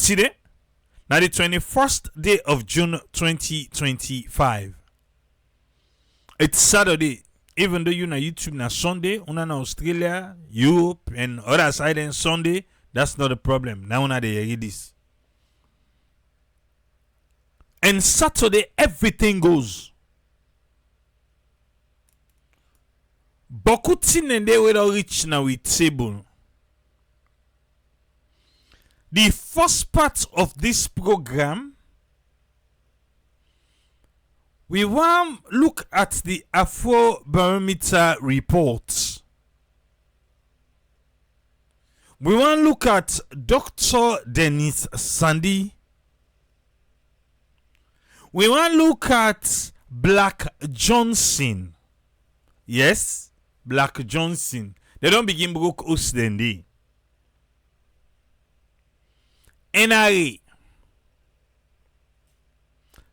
today, now the 21st day of June 2025. It's Saturday. Even though you na YouTube na Sunday, una na Australia, Europe, and other side and Sunday, that's not a problem. Now una they hear this. And Saturday, everything goes. Bokutin and they will reach now with table. The first part of this program, we want to look at the Afro barometer report. We want to look at Dr. Denis Sandi. We want to look at Black Johnson. Yes, Black Johnson. They don't begin broke us then they. NRA.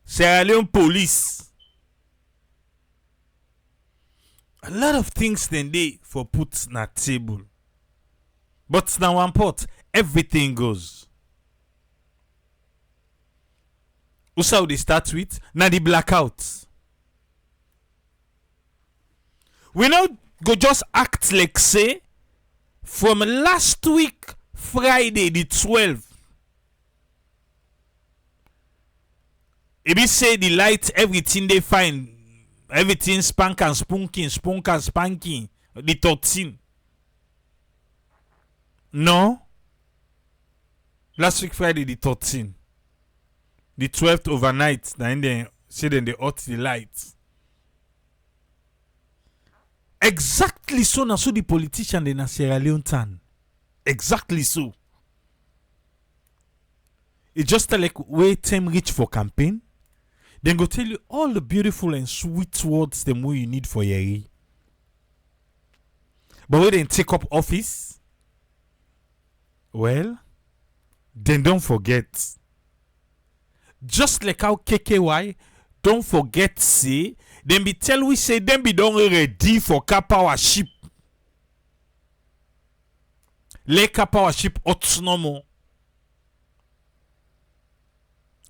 Sierra Leone police. A lot of things then they for put na table. But now one part, everything goes. Who's how they start with? Now the blackout. We now go just act like say from last week, Friday the 12th. If you say the light, everything they find, everything spank and spunking, spunk and spanking, the 13. No. Last week Friday the 13. The 12th overnight, then they say then they hot the lights. Exactly so now so the politician in Sierra Leone turn. Exactly so. It's just like wait time reach for campaign. Then go tell you all the beautiful and sweet words them way you need for your. But when they take up office, well, then don't forget. Just like how KKY, don't forget say, then be tell we say them be don't ready for car power ship. Le car power ship autonomous.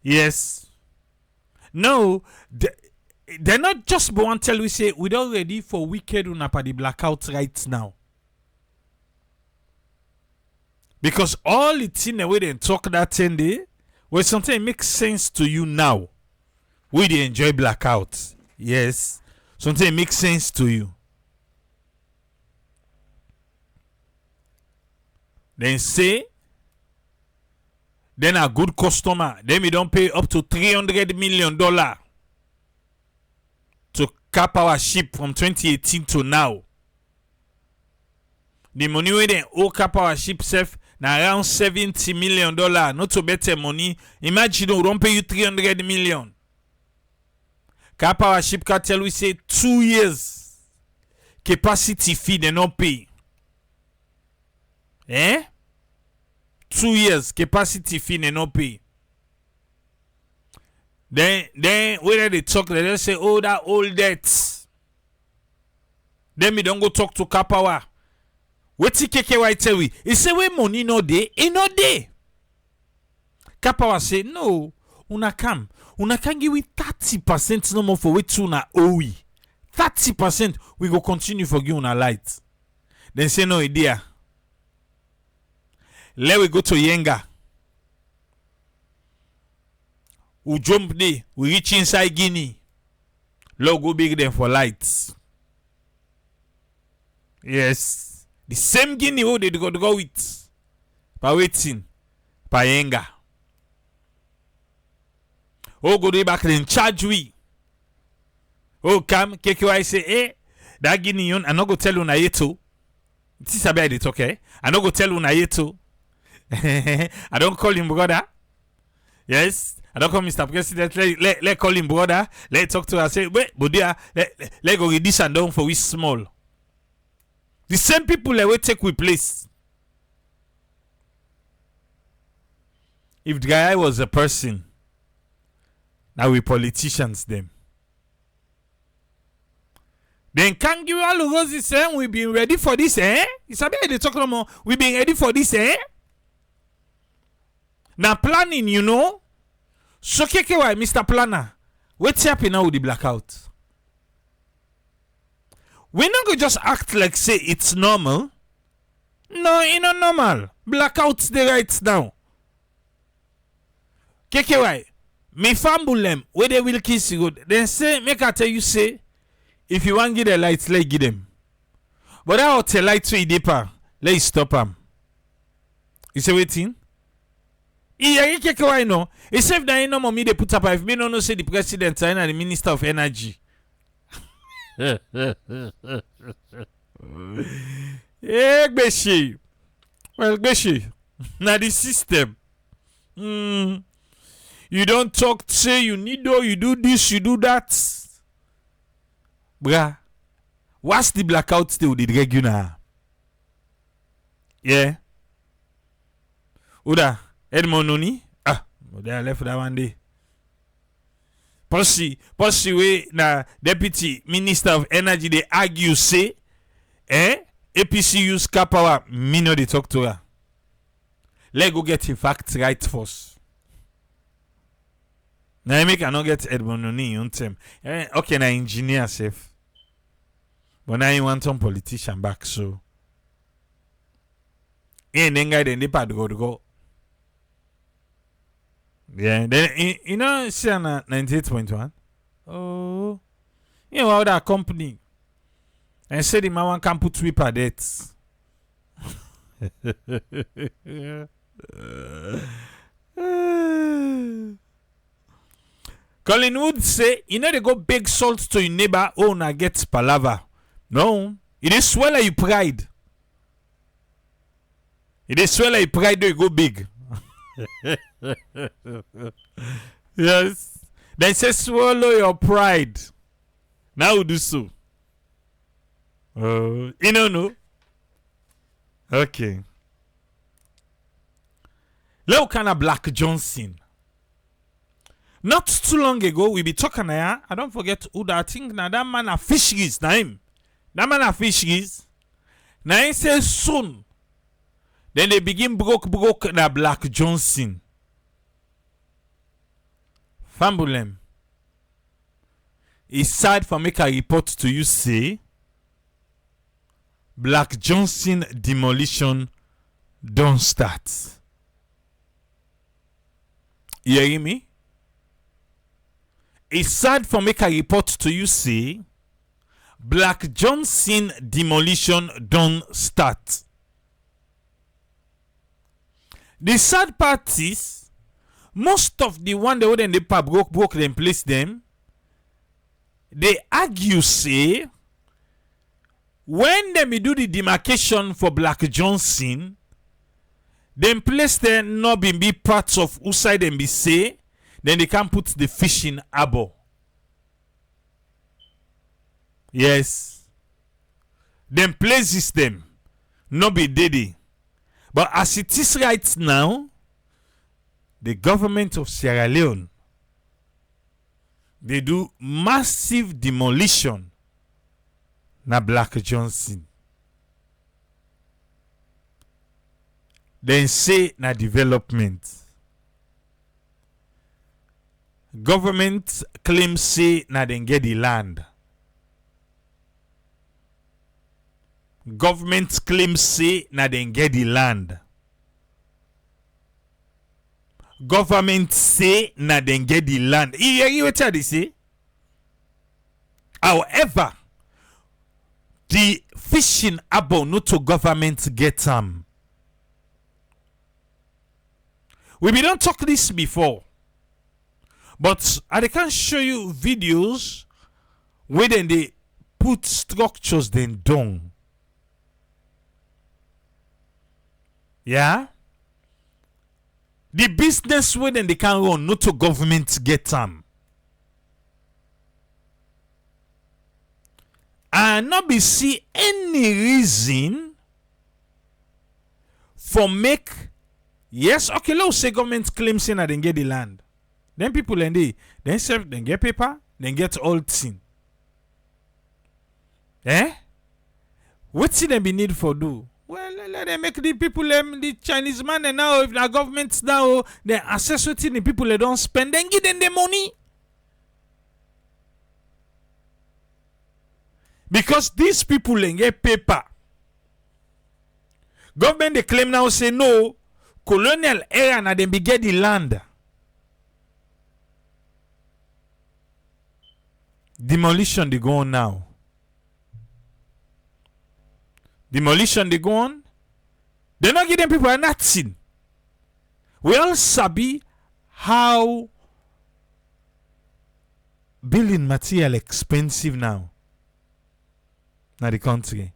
Yes. No, they're not just born tell we say we don't ready for wicked unapa the blackout right now. Because all it's in the way they talk that 10 day, well something makes sense to you now. We they enjoy blackout. Yes. Something makes sense to you. Then say then a good customer, then we don't pay up to $300 million to cap our ship from 2018 to now. The money we then owe cap our ship self now around $70 million. Not to better money. Imagine we don't pay you $300 million. Cap our ship cartel we say 2 years capacity fee they not pay. 2 years capacity fee they not pay. Then whether they talk, they just say, oh, that old debts. Then we don't go talk to Kapawa. What KKY tell we? He say we money no day, it no day. Kapawa say no, una can give we 30% no more for we una owe. 30% we go continue for give una light. Then say no idea. Let we go to Yenga. We jump there. We reach inside Guinea. Lord go big them for lights. Yes. The same Guinea who they go with. By waiting. By Yenga. Oh go there back then charge we. Oh come KKY say that Guinea I no go tell you na yeto. This is about it, okay? I no go tell you na yeto. I don't call him brother. Yes, I don't call Mr. President. Let call him brother. Let talk to her. Say, wait, but there, let go reduce and down for we small. The same people that will take we place. If the guy was a person, now we politicians them. Then can't give all the roses. We've been ready for this, It's about they talk no more. We've been ready for this, Now planning, you know. So why, Mr. Planner, what's happening now with the blackout? We're not gonna just act like say it's normal. No, it's not normal. Blackouts the right now. Why? Me fambulem where they will kiss you good. Then say, make I tell you say, if you want to get the lights, let give them. But I tell lights to deeper, let stop them. You say waiting? Yeah, why no? Except that you know mommy they put up if me no say the president and the minister of energy. Eh, Beshi. Well, Beshi. Now the system. You don't talk, say you need to, you do this, you do that. Bruh. What's the blackout still with the regular? Yeah. Uda. Edmond Noni? Ah, they are left that one day. Posse way na deputy minister of energy they argue say APC use car power, me no they talk to her. Let go get the facts right first. Now I make I not get Edmond Noni on them. Okay, na engineer safe. But now you want some politician back, so then guy then they pad go. Yeah, then you know, see on 98.1. Oh, you know how that company and said the man can put sweeper dates. Colin Wood say, you know they go big salt to your neighbor, oh na get palaver. No, it is swallow your pride. It is swallow your pride, you go big. Yes. Then say swallow your pride. Now do so. You know. Okay. Leone kind of Black Johnson. Not too long ago, we be talking here. I don't forget who that thing. Now that man a fisheries. Now him. That man a fisheries. Now he says soon. Then they begin broke na Black Johnson. Fambulem. It's sad for make a report to you say Black Johnson demolition don't start. You hear me? It's sad for make a report to you say Black Johnson demolition don't start. The sad part is, most of the one that when they broke them, place them, they argue say, when they do the demarcation for Black Johnson, them place them not be parts of who side them be say, then they can put the fishing harbor. Yes. Them places them, not be daddy. But as it is right now, the government of Sierra Leone, they do massive demolition na Black Johnson. Then say na development. Government claims say na then get the land. Government claims say na then get the land. Government say na then get the land. You hear what they say? However, the fishing harbor no to government get them. We don't talk this before, but I can show you videos where then they put structures then down. Yeah? The business where then they can run, not to government get them. And not be see any reason for make, yes, okay, let's say government claims saying that they get the land. Then people and then serve, then get paper, then get all thing. What see them be need for do? Well, let them make the people, the Chinese man, and now if the government now they assess what the people they don't spend, then give them the money. Because these people they get paper. Government they claim now say no, colonial era na them be get the land. Demolition they go on now. Demolition they go on. They not give them people nothing. We all sabi how building material expensive now. Now the country.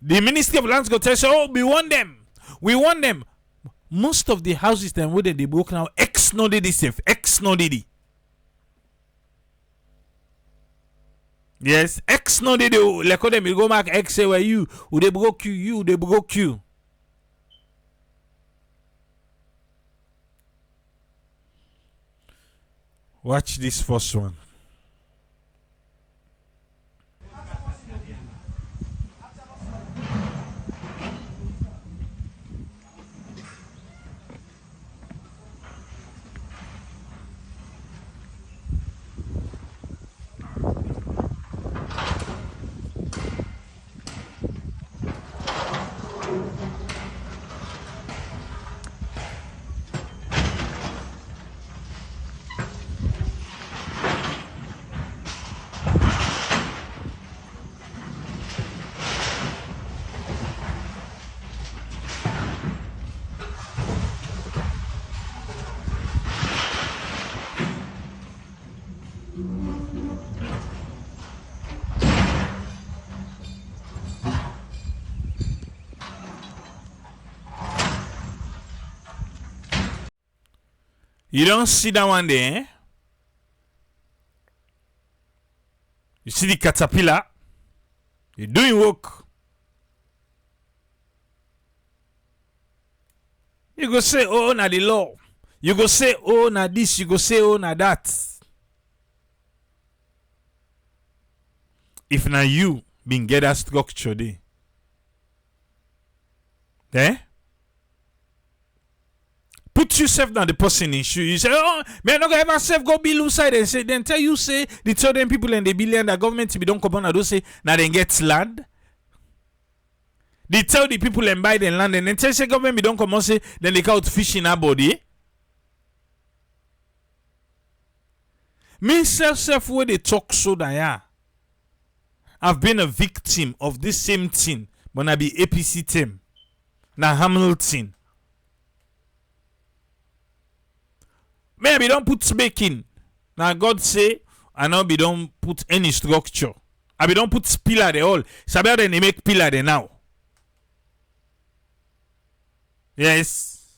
The Ministry of Lands go tell us, oh, we want them. We want them. Most of the houses that where they broke now, X no did safe. X no did. Yes, X no did. Like them you go back X say where you they broke you, they broke you. Watch this first one. You don't see that one there, eh? You see the caterpillar? You're doing work. You go say, oh, na the law. You go say, oh, na this. You go say, oh, na that. If na you been get that structure there, eh? Put yourself down the person in shoe. You say, oh, man, not gonna ever self go be loose side and say, then tell you say the children people and the billion the government be don't come on and don't say now they get land. They tell the people and buy the land and then tell say government be don't come on say then they count fish in our body. Me self where they talk so that yeah. I've been a victim of this same thing when I be APC team. Now Hamilton. Maybe don't put baking. Now God say, I know we don't put any structure. I be don't put pillar they all. Sabi they make pillar they now. Yes.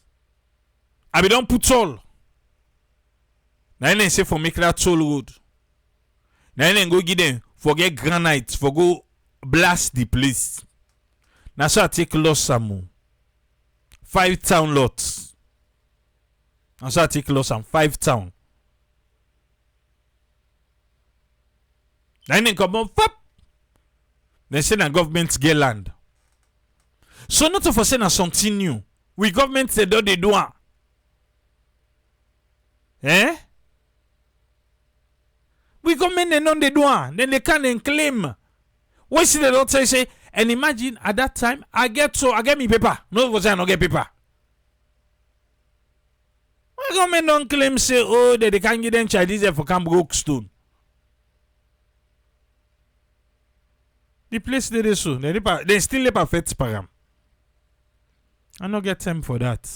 I be don't put all. Now they say for make that toll road. Now they go give them forget granite for go blast the place. Now so I take loss some 5 town lots. And so I take loss on 5 town. Then they come on, fap. They say that government get land. So not for saying something new. We government say do they do. Eh? We government they know they do. Then they can't claim. What see the doctor say? And imagine at that time I get me paper. No was I not get paper. Why government don't claim say oh that they can't get them Chinese for Camp Brookstone? The place they so they still a perfect param. I don't get time for that.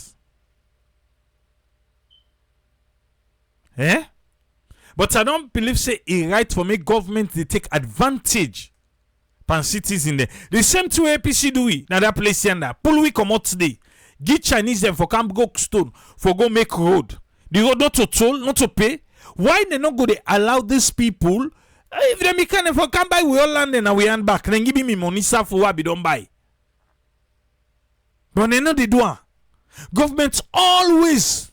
Eh? But I don't believe say it right for me government they take advantage pan cities in there. The same two APC do we now that place yonder. Pull we come out today. Give Chinese them for Camp Brookstone for go make road. The road not to toll, not to pay. Why they not go they allow these people? If they can for come buy we all land and we hand back, then give me money for what we don't buy. But they know they do. Governments always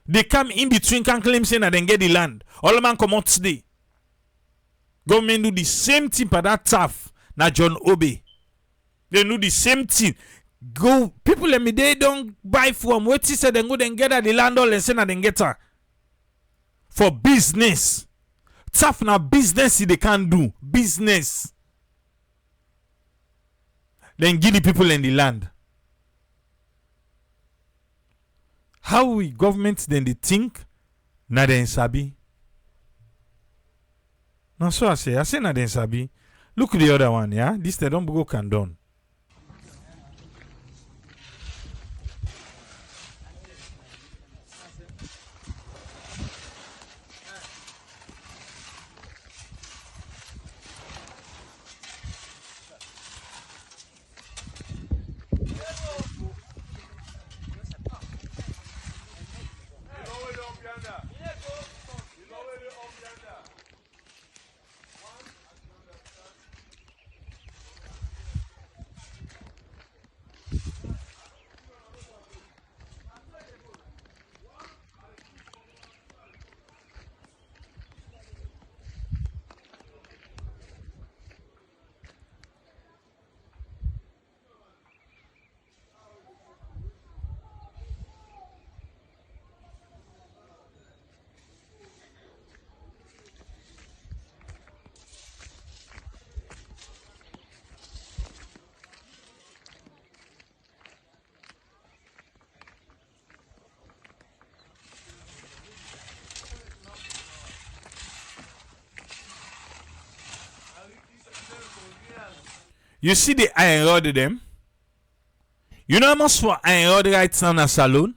they come in between can claim saying and then get the land. All the man come out today. Government do the same thing for that tough. na John Obe. They do the same thing. Go people let me they don't buy from what he said then go then get at the landlord and send and get her for business. Tough now business they can do business. Then give the people in the land. How we government then they think na den sabi. No, so I say na den sabi. Look at the other one, yeah. This they don't go can done. You see the iron rod them? You know how much for iron rod right now in a salon?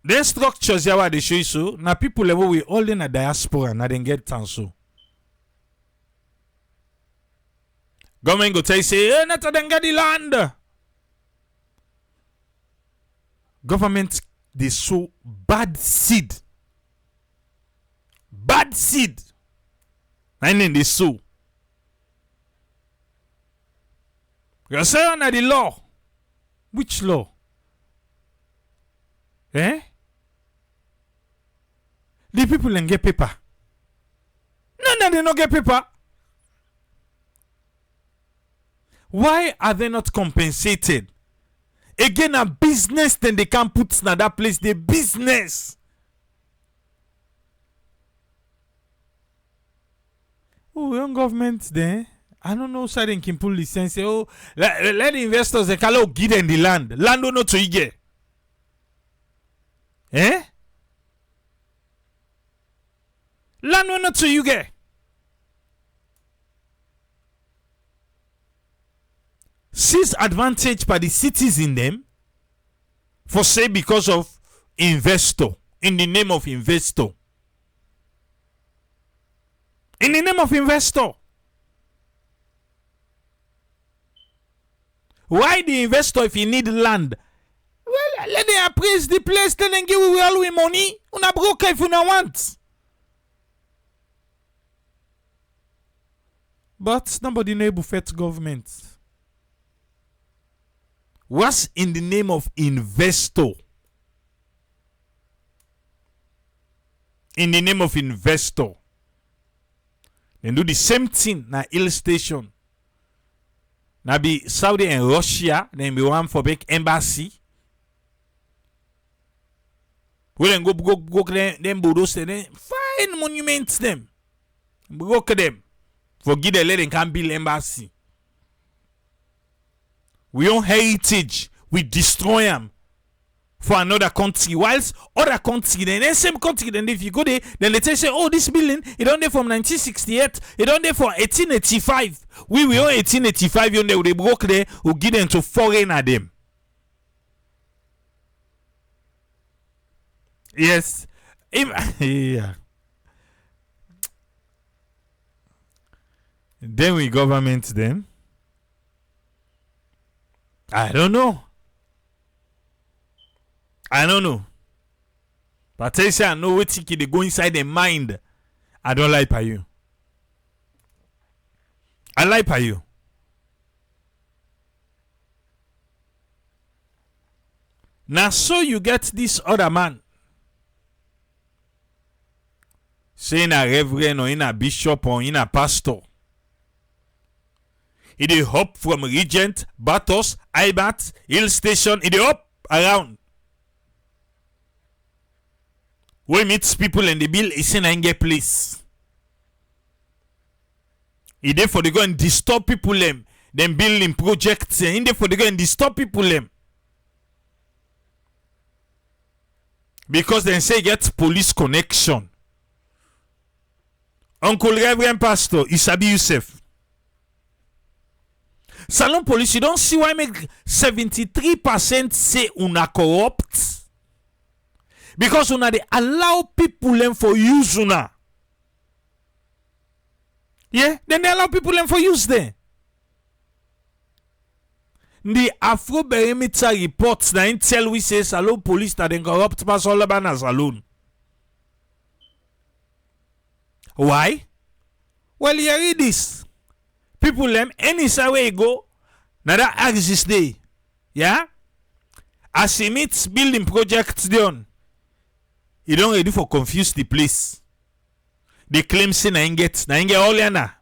The structures here what they show you so. Now people level we all in a diaspora and they get so. Government go tell you say, hey, not then get the land. Government they sow bad seed. Bad seed. And then they sow. You say under the law. Which law? Eh? The people then get paper. No, they don't get paper. Why are they not compensated? Again, a business, then they can't put in that place. The business. Oh, young government there. I don't know, so they can pull this and say, oh, let the investors they can give them the land. Land don't know to you get. Eh? Land don't know to you get. Seize advantage by the cities in them for say because of investor. In the name of investor. In the name of investor. Why the investor if he need land? Well, let them appraise the place, then they give you all we money. Una broke if you don't want. But nobody know Buffett government. What's in the name of investor? In the name of investor. They do the same thing na hill station. Na be Saudi and Russia, then be one for big embassy. We then go them bulldoze them, fine monuments them. Broke them. Forgive the let them can build embassy. We own heritage, we destroy them for another country. Whilst other country, then the same country, then if you go there, then they say, oh, this building, it on there from 1968, it on there for 1885. We own 1885, you know, they broke there, we give them to foreigner them. Yes. Yeah. Then we government them. I don't know. But I say I know what they go inside their mind. I don't lie by you. I lie by you. Now so you get this other man. say in a reverend or in a bishop or in a pastor. It dey hop from Regent, Batos, Ibat, Hill Station. It dey hop around. We meet people in the bill. It's in a place. It dey for the go and disturb people them building projects. In dey for the go and disturb people them. Because they say get police connection. Uncle Reverend Pastor Isabi Youssef. Salon police, you don't see why make 73% say una corrupt. Because una they allow people them for use una. Yeah, then they allow people them for use them. The Afro barometer reports na in tell we say salon police that they corrupt pass all about na salon. Why? Well, you read this. People them any way you go, now that axis day. Yeah? As he meets building projects done, he don't ready for confuse the place. They claim say na inget all yana.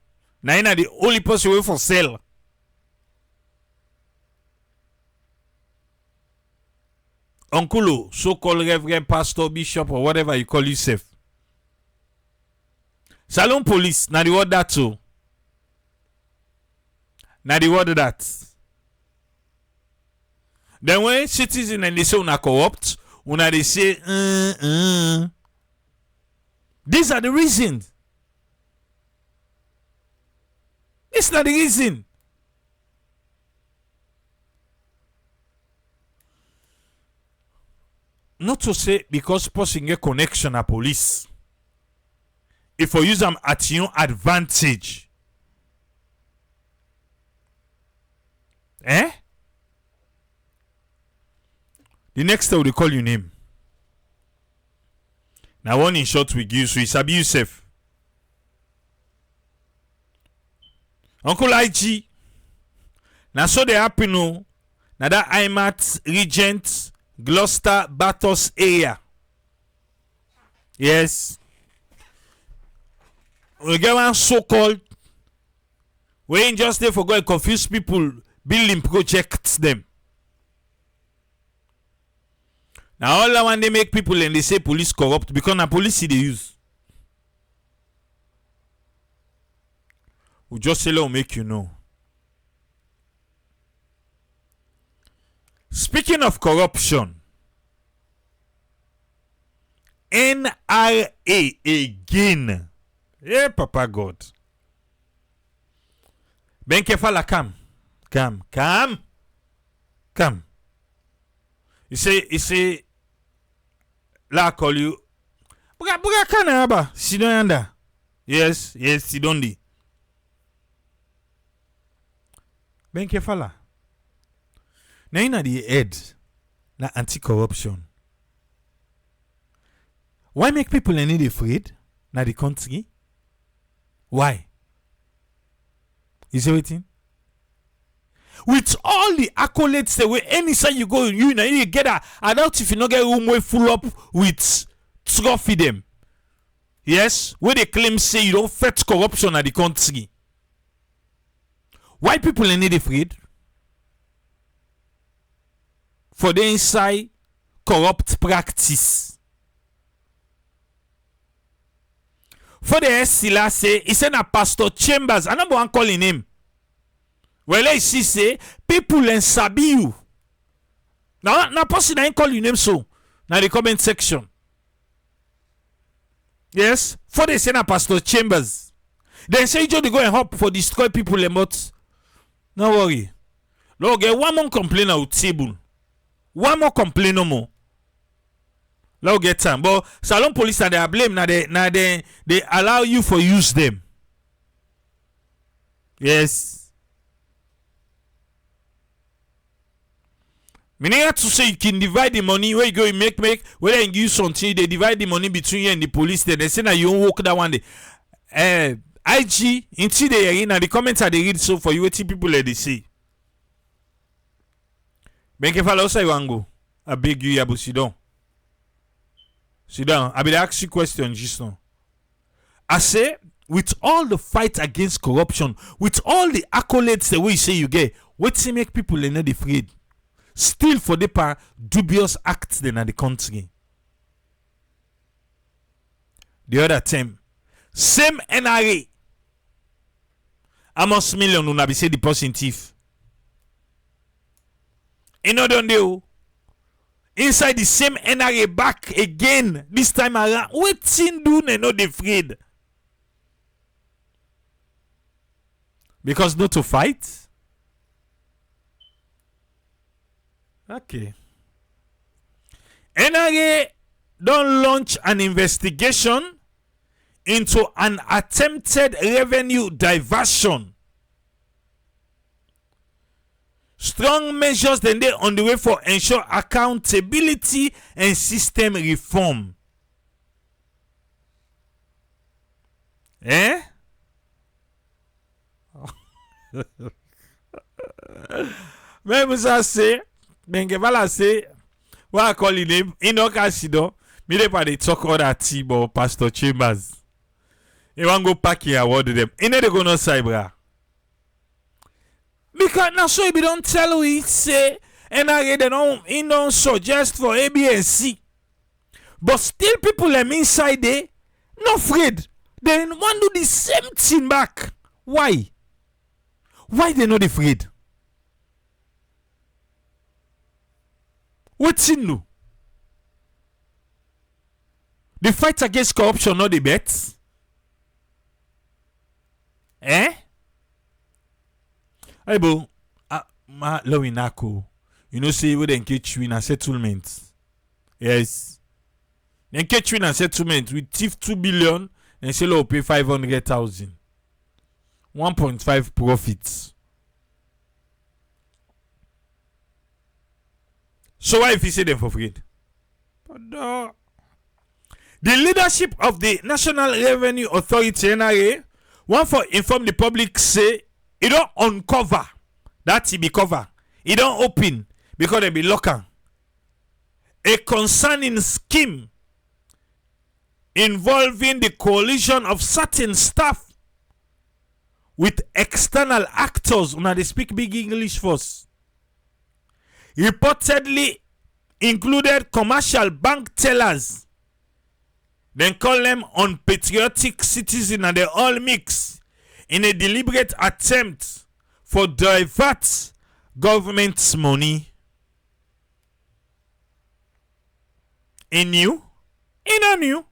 Na the only person way for sale. Uncle, so-called reverend pastor, bishop, or whatever you call yourself. Salon police, na the word that too. Na the word that. Then when citizens and they say una corrupt, una they say These are the reasons. It's not the reason. Not to say because person get connection at police. If you use them at your advantage. Eh? The next time they call your name. Now one in short we give so it's Sandi Allege. Uncle IG. Now so they happen no. Now that IMAT Regent Gloucester Batos area. Yes. We get one so-called we ain't just there for go and confuse people building projects them. Now all that one they make people and they say police corrupt because na police they use. We just say let make you know. Speaking of corruption, NRA again. Yeah, Papa God. Ben Kefala, come. He say, la call you. Buga kana aba, sidon yanda. Yes, sidon di. Ben Kefala. Now you know the head, na anti-corruption. Why make people any afraid? Na the country? Why? Is everything? With all the accolades the way any side you go, you get a. I doubt if you not get room way full up with trophy them. Yes, where they claim say you don't fight corruption at the country. Why people any afraid? For the inside corrupt practice. For the Sila say, he said a Pastor Chambers, I number one calling him. Well, I see say people and sabi you. Now person ain't call you name so. Now the comment section. Yes, for the say a Pastor Chambers. Then say you go and hop for destroy people and but no worry. Lord, get one more complaint out table. One more complaint no more. Now get time. But Salon police are they blame now they allow you for use them. Yes. Meaning to say you can divide the money where you go you make whether you use something they divide the money between you and the police then they say that you won't walk that one day. IG into the in the comments are they read so for you what people let they say. Ben Kefala say wango. I beg you, Yabu, sit down. I will ask you question just now. I say, with all the fight against corruption, with all the accolades the way you say you get, what's make people not afraid? Still for the dubious acts in the country. The other time, same NRA, almost million will be say the person thief. You know, don't do inside the same NRA back again this time around. What's in do they not afraid? Because not to fight. Okay. NRA don't launch an investigation into an attempted revenue diversion. Strong measures then they on the way for ensure accountability and system reform. Eh? Même ça c'est ben que voilà c'est what I call it inokasido me dey pa dey talk all that tea about Pastor Chambers. You want go pack your award them. You know they go no cyber. Because now so if you don't tell we say NRA they don't suggest for A, B, and C. But still people them inside there not afraid. They want to do the same thing back. Why? Why they not afraid? What's in you? The fight against corruption not the bet. Eh? Hey, bro. Ma Lowinako. You know, say we then catch you in a settlement. Yes. Then catch you in a settlement with thief 2 billion and say, pay 500,000. 1.5 profits. So why if you say them for free? The leadership of the National Revenue Authority NRA want for inform the public say it don't uncover that it be cover. It don't open because they be locker. A concerning scheme involving the coalition of certain staff with external actors. Now they speak big English first. Reportedly included commercial bank tellers. Then call them unpatriotic citizens and they all mix in a deliberate attempt for divert government's money. In new? In a new?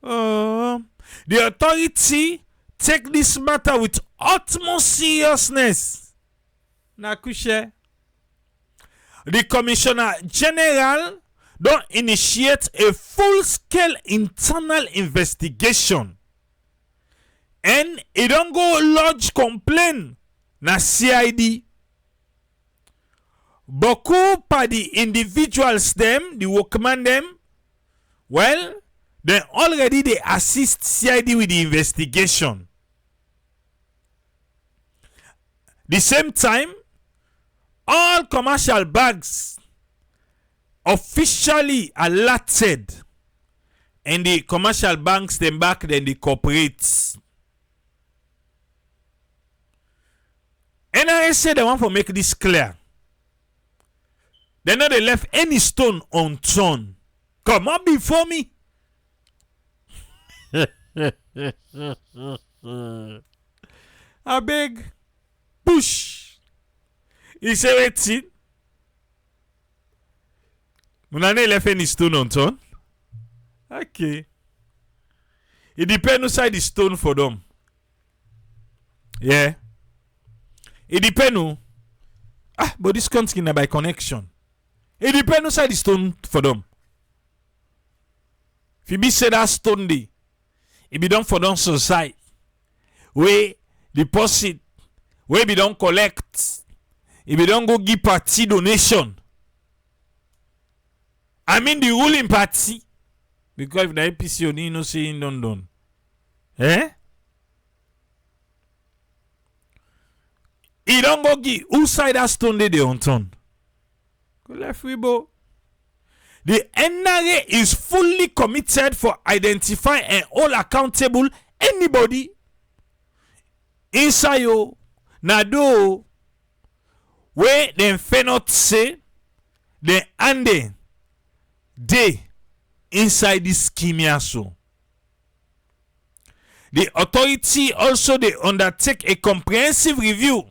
The authority take this matter with utmost seriousness. Nakushe. The Commissioner General don't initiate a full-scale internal investigation. And it don't go lodge complaint na CID. Boku pa the individuals them, the workman them, well, then already they assist CID with the investigation. The same time, all commercial banks officially alerted, and the commercial banks them back then the corporates. NRA said they want to make this clear. They know they left any stone unturned. Come on before me. I beg. Push. He said, wait. Munane left any stone unturned. Okay. It depends who side the stone for them. Yeah. It depends who. But this country na by connection. It depends who side the stone for them. If you be say that stone day, it be done for them society. Where deposit, where be done collect, it be done go give party donation. I mean the ruling party. Because if the APC only no say done. Eh? He don't go give who side that stone they on turn. Go left we bo. The NRA is fully committed for identifying and hold accountable anybody inside you na do where them fail not say the ande they inside this scheme here so. The authority also they undertake a comprehensive review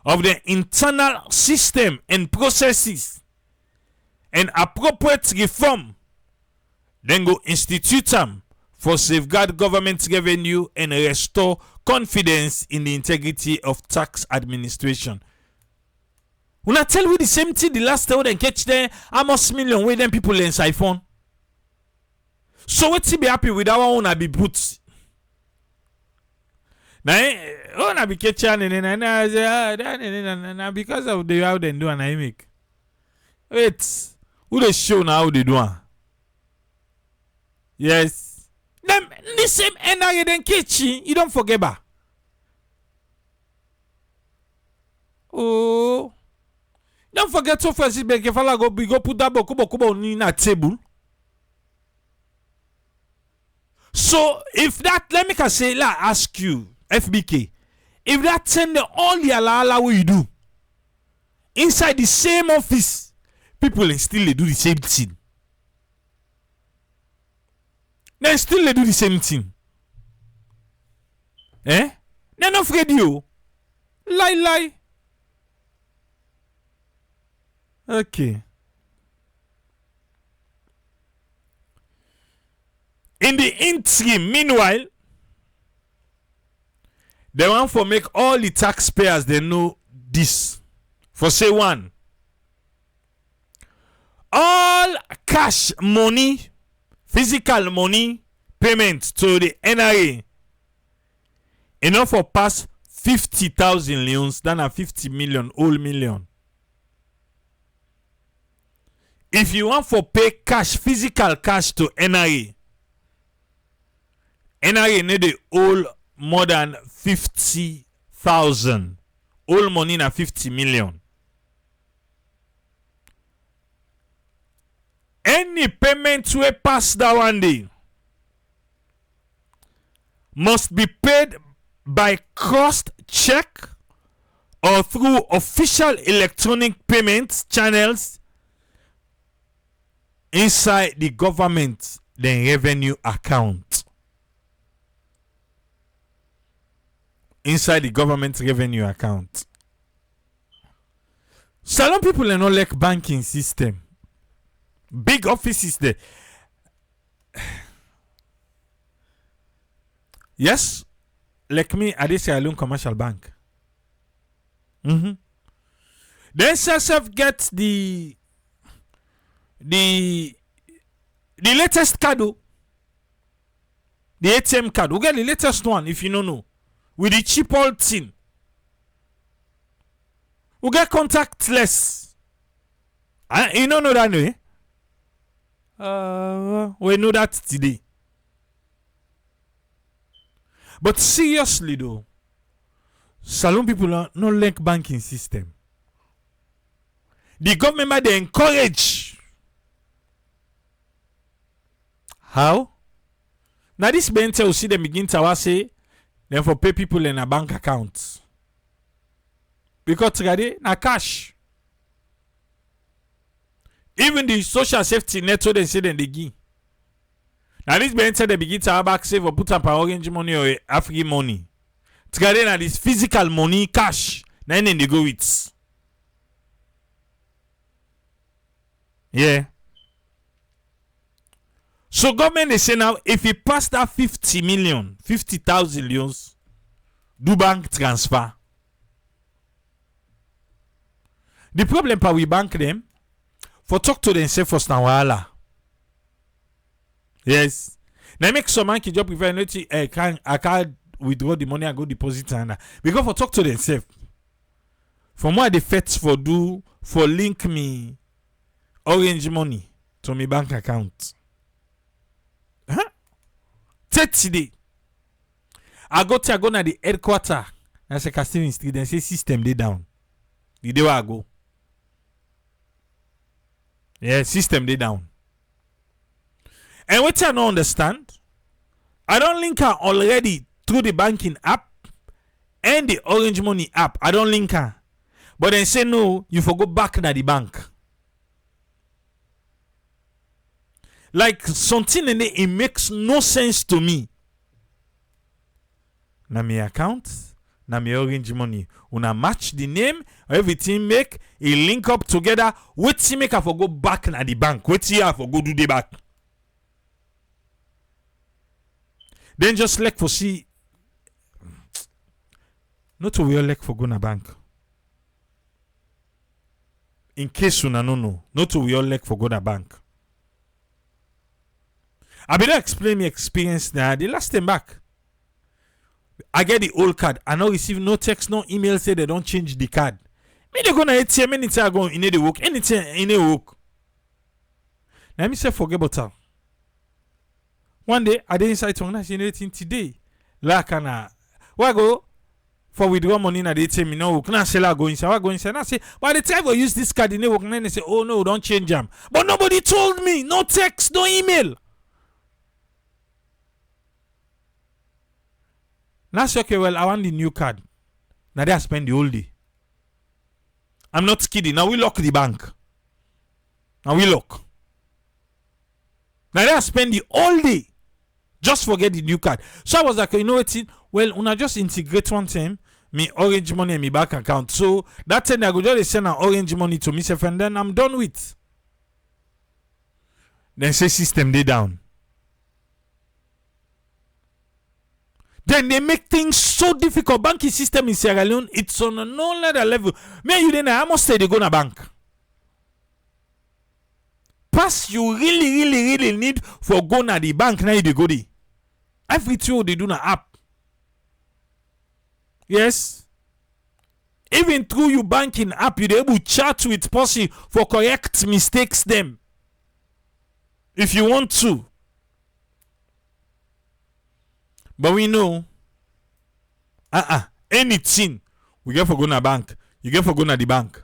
of the internal system and processes and appropriate reform, then go institute them for safeguard government revenue and restore confidence in the integrity of tax administration. When I tell you the same thing the last time they catch them almost million way them people in siphon. So what be happy with our own be put. Now, I be catching and because of the how they do and I make. Wait, who they show now how they do? Yes. Them the same energy then catch you don't forget ba. Oh, don't forget to first be careful go put that bokubo in a table. So if that let me say ask you FBK, if that send all the ala what you do inside the same office, people still do the same thing. Then still they do the same thing. They're not afraid you. Lie. Okay. In the interim, meanwhile, they want to make all the taxpayers they know this. For say one, all cash money, physical money payment to the NRA enough for pass 50,000 leons than a 50 million whole million. If you want for pay cash, physical cash to NRA need the whole more than 50,000. All money na 50 million. Any payment we pass that one day must be paid by crossed check or through official electronic payments channels inside the government the revenue account. Inside the government revenue account. Some people are not like banking system. Big offices there. Yes, like me, I did say I loan commercial bank. Then self get the latest card, the ATM card. We get the latest one if you don't know. With the cheap old thing. We get contactless. You don't know that way? We know that today. But seriously though, salon people are no like banking system. The government they encourage. How? Now this bench will see them begin to say then for pay people in a bank account. Because today na cash. Even the social safety net so they say then they give. Now this bench they begin to have back save or put up orange money or African money. Today na this physical money cash. Then they go with. Yeah. So government they say now if you pass that 50 million, 50,000 leons, do bank transfer. The problem pa we bank them for talk to them say first na wahala. Yes. Now make some man ki job prefer I can't withdraw the money and go deposit and because for talk to themselves. From what they fetch for do for link me orange money to my bank account. Today, I go na the headquarter. I say Casting Street. Then say system they down. The day I go. Yeah, system they down. And what I don't understand, I don't link her already through the banking app and the Orange Money app. I don't link her. But then say no, you for go back to the bank. Like something in it makes no sense to me. Na my account, na my Orange Money. Una match the name, everything make a link up together. Wait till make I for go back na the bank. Wait till I for go do the back. Then just like for see. Not to we all like for go na bank. In case una no know, not to we all like for go na bank. I better explain my experience now. The last time back, I get the old card. I don't receive no text, no email say they don't change the card. Me they go na ATM anytime I go in the work, anything in the work. Now me say forget about that. One day I didn't decide to anything today. Like why go for withdraw money na the ATM? No, can I say I go inside? I go inside. I say by the time I use this card in the work, then they say oh no, don't change them. But nobody told me. No text, no email. Now say okay, well I want the new card. Now they I spend the whole day. I'm not kidding. Now we lock the bank. Now we lock. Now they I spend the whole day. Just forget the new card. So I was like, you know what? Well, una just integrate one time me Orange Money and me bank account. So that time I go just send an Orange Money to myself and then I'm done with. Then say system they down. Then they make things so difficult. Banking system in Sierra Leone, it's on another level. Me and you then I must say they go na bank. Pass you really need for go na the bank now they go there. Everything they do na app. Yes. Even through your banking app, you're able to chat with person for correct mistakes them. If you want to. But we know anything we get for go na bank, you get for go na the bank.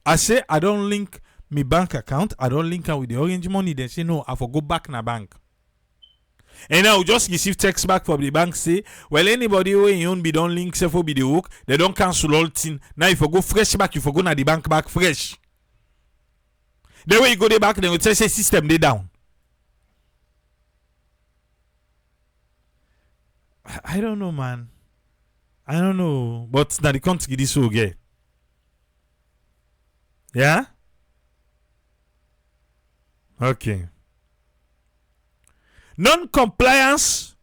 I say I don't link my bank account, I don't link her with the Orange Money. They say no, I for go back na bank. And now just receive text back from the bank say, well anybody who you own be don't link self be the hook, they don't cancel all thing. Now if you go fresh back, you for go na the bank back fresh. The way you go there back, then you tell say system they down. I don't know, man. I don't know. But now the country this will get. Yeah? Okay. Non-compliance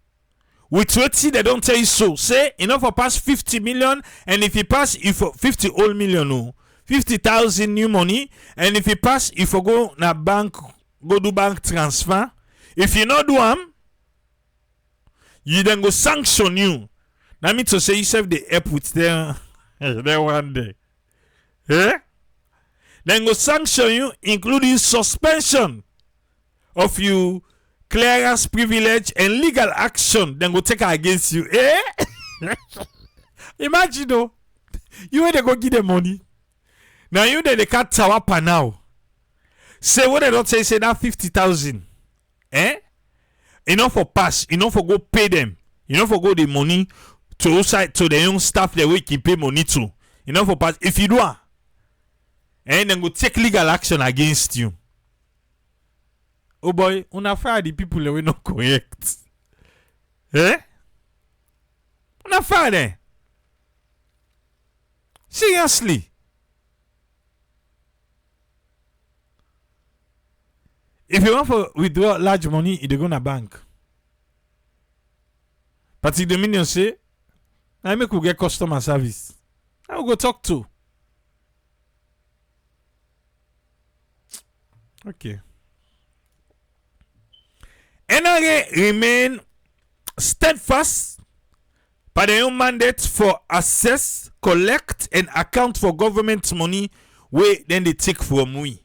with what they don't tell you so. Say enough for pass 50 million, and if you pass, if 50 old million, no, 50,000 new money, and if you pass, if you go na bank, go do bank transfer. If you not do them, you then go sanction you. That means to say you serve the help with them there one day. Eh? Then go sanction you, including suspension of you clearance privilege and legal action. Then go take her against you. Eh? Imagine though. You when they go give them money. Now you they can't tower per now. Say what they don't say that 50,000. Eh? Enough for pass, enough for go pay them, enough for go the money to outside to the young staff the way keep pay money to. Enough for pass. If you do and then go take legal action against you. Oh boy, una fire the people that we not correct. Eh? Una fire them. Seriously. If you want to withdraw large money, they go na bank. But if the minion say, I make we get customer service. I will go talk to. Okay. NRA remain steadfast by their own mandate for assess, collect, and account for government money where then they take from we.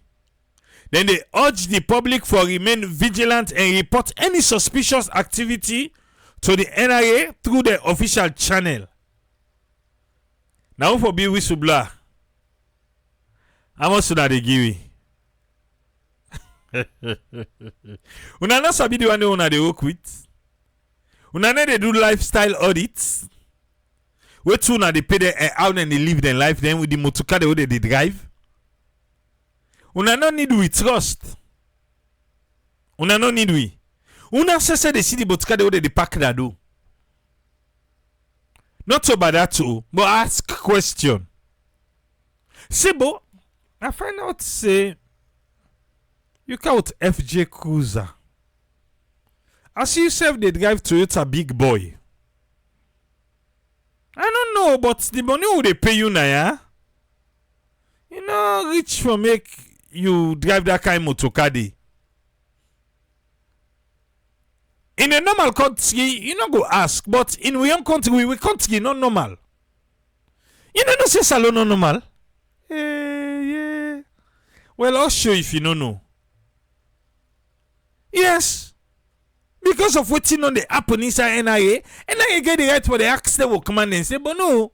Then they urge the public for remain vigilant and report any suspicious activity to the NRA through the official channel. Now for be whistleblower, how much should they give you? Una not sabi the one una dey work with. Una no dey do lifestyle audits. Where two una dey pay them how then they live their life then with the motorcar the way they drive. Una no need we trust. Una no need we. Una say they see the motorcar the way they pack that do. Not so bad that too, but ask question. Sebo, I find out say you count FJ Cruiser. I see yourself they drive Toyota big boy. I don't know, but the money who they pay you now, yeah? You know, rich for make you drive that kind of motorcar dey. In a normal country, you not go ask, but in we own country, we country not normal. You know, say salon not normal. Yeah. Well, I'll show you if you don't know. Yes. Because of what's on the happen inside NIA, NIA get the right for the ask them will come and say, but no.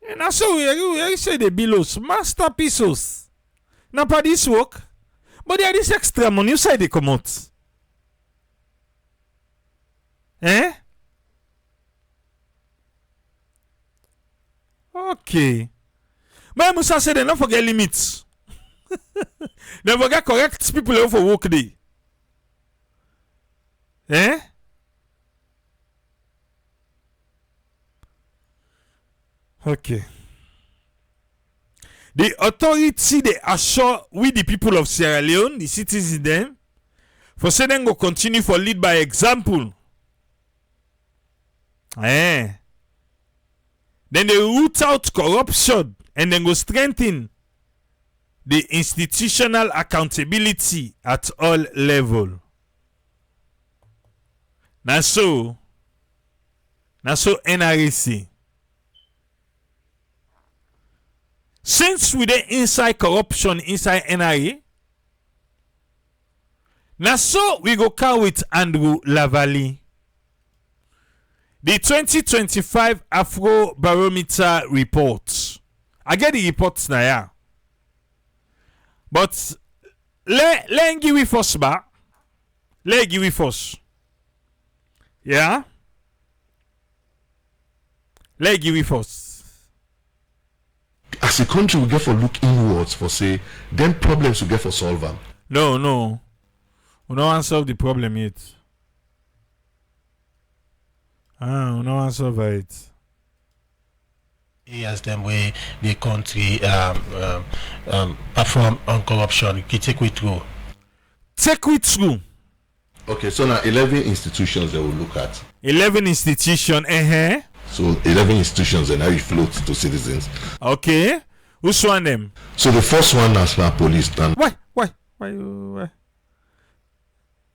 And I saw you say the billows, masterpieces. Now, for this work, but there is extra money inside they come out. Eh? Okay. But Musa said they don't forget limits. They forget correct people for work day. Eh? Okay. The authority they assure with the people of Sierra Leone, the citizens them, for say them go continue for lead by example. Eh? Then they root out corruption and then go strengthen the institutional accountability at all level. Now so NRC. Since we dey inside corruption inside NRA, now so we go call with Andrew Lavalley. The 2025 Afro barometer report. I get the reports now, yeah. But let give we first, ba. Let give we first. Yeah? Let give we first. As a country, we get for look inwards for say, then problems we get for solve them. No. We don't solve the problem yet. We don't solve it. As them way the country perform on corruption, you take we through. Take we through. Okay, so now 11 institutions they will look at. 11 institutions, So 11 institutions and how it floats to citizens. Okay. Which one them? So the first one, National Police. Then Why?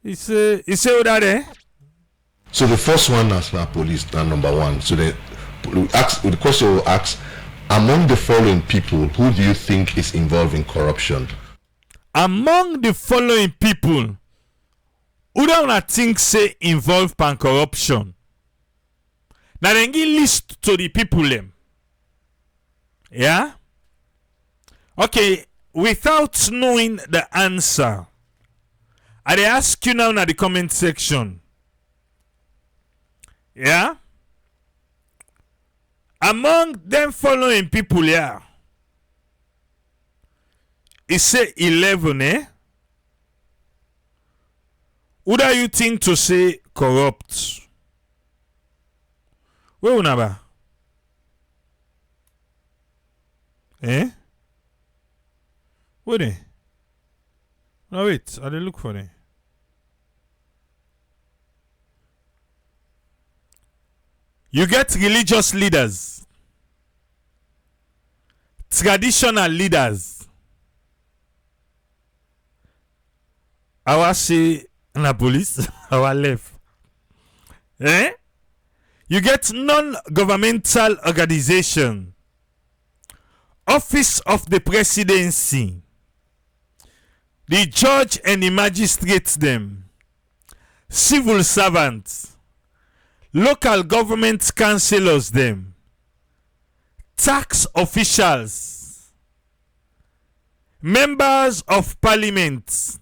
He say that there? so the first one, National Police, then number one. So the question will ask, among the following people, who do you think is involved in corruption? Among the following people, who don't think say involved in corruption? Now then give list to the people them. Yeah? Okay, without knowing the answer, I ask you now in the comment section. Yeah? Among them following people, yeah. It say 11, eh? Who do you think to say corrupt? Where unaba? Eh? Where they? No wait, I dey look for them. You get religious leaders, traditional leaders. Our say na police, our left. Eh? You get non-governmental organization, office of the presidency, the judge and the magistrates them, civil servants, local government councillors them, tax officials, members of parliament,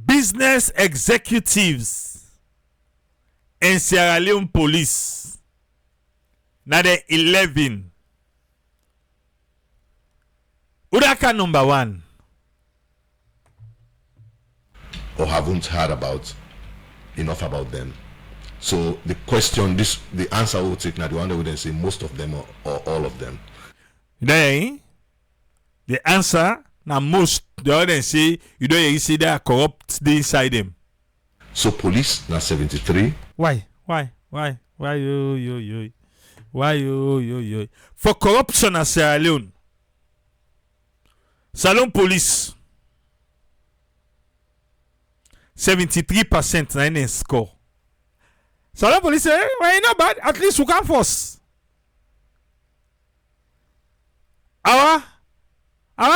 business executives, and Sierra Leone police. Now the 11. Udaka number 1. Or haven't heard enough about them. So the question, the answer we'll take now, the one that would then say most of them or all of them. Then the answer now most the other say you don't you see that corrupt the inside them. So police now 73. Why you for corruption at Sierra Leone. Salon police 73% na in score. Salon police say, well, not bad. At least we can force. Our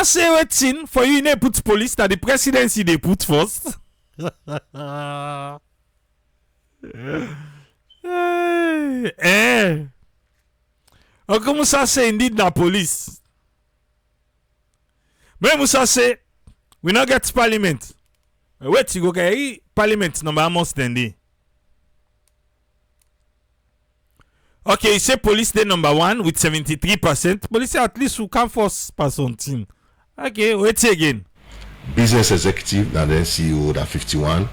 say waiting for you in put police that the presidency they put first. How Musa say indeed na police? But Musa say we not get parliament. Wait to go get parliament number almost then day. Okay, you say police day number 1 with 73%. Police say at least we can force pass something. Okay, wait again. Business executive and then CEO that 51.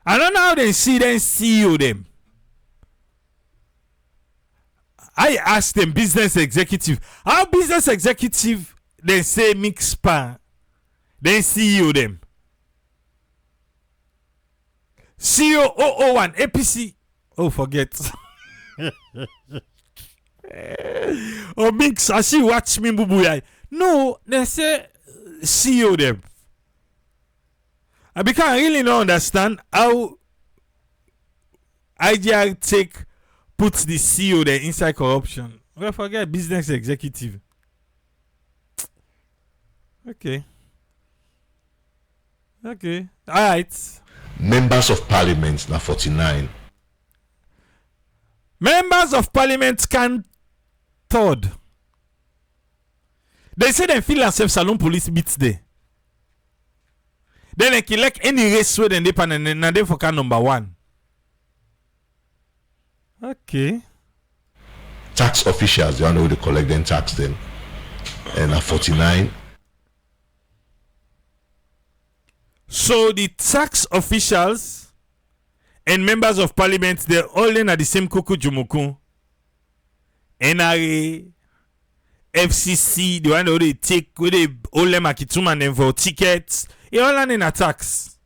I don't know how they see them CEO them. I asked them business executive. How business executive they say mix pan. Then CEO them. CEO 001 APC. Oh, forget. Oh, mix. I see watch me bubu. No, they say CEO them. I can't really not understand how IGR puts the CEO there inside corruption. Well, forget business executive. Okay. All right. Members of parliament now 49. Members of parliament can third. They say they feel themselves Salon police beats there. Then they elect any race where they pan and they for can number 1. Okay. Tax officials, they don't know who they collect them, tax them. And at 49. So the tax officials and members of parliament, they're all in at the same kuku jumuku. NRA, FCC, the one where they take, where they all them akituma and them for tickets. They all in a tax.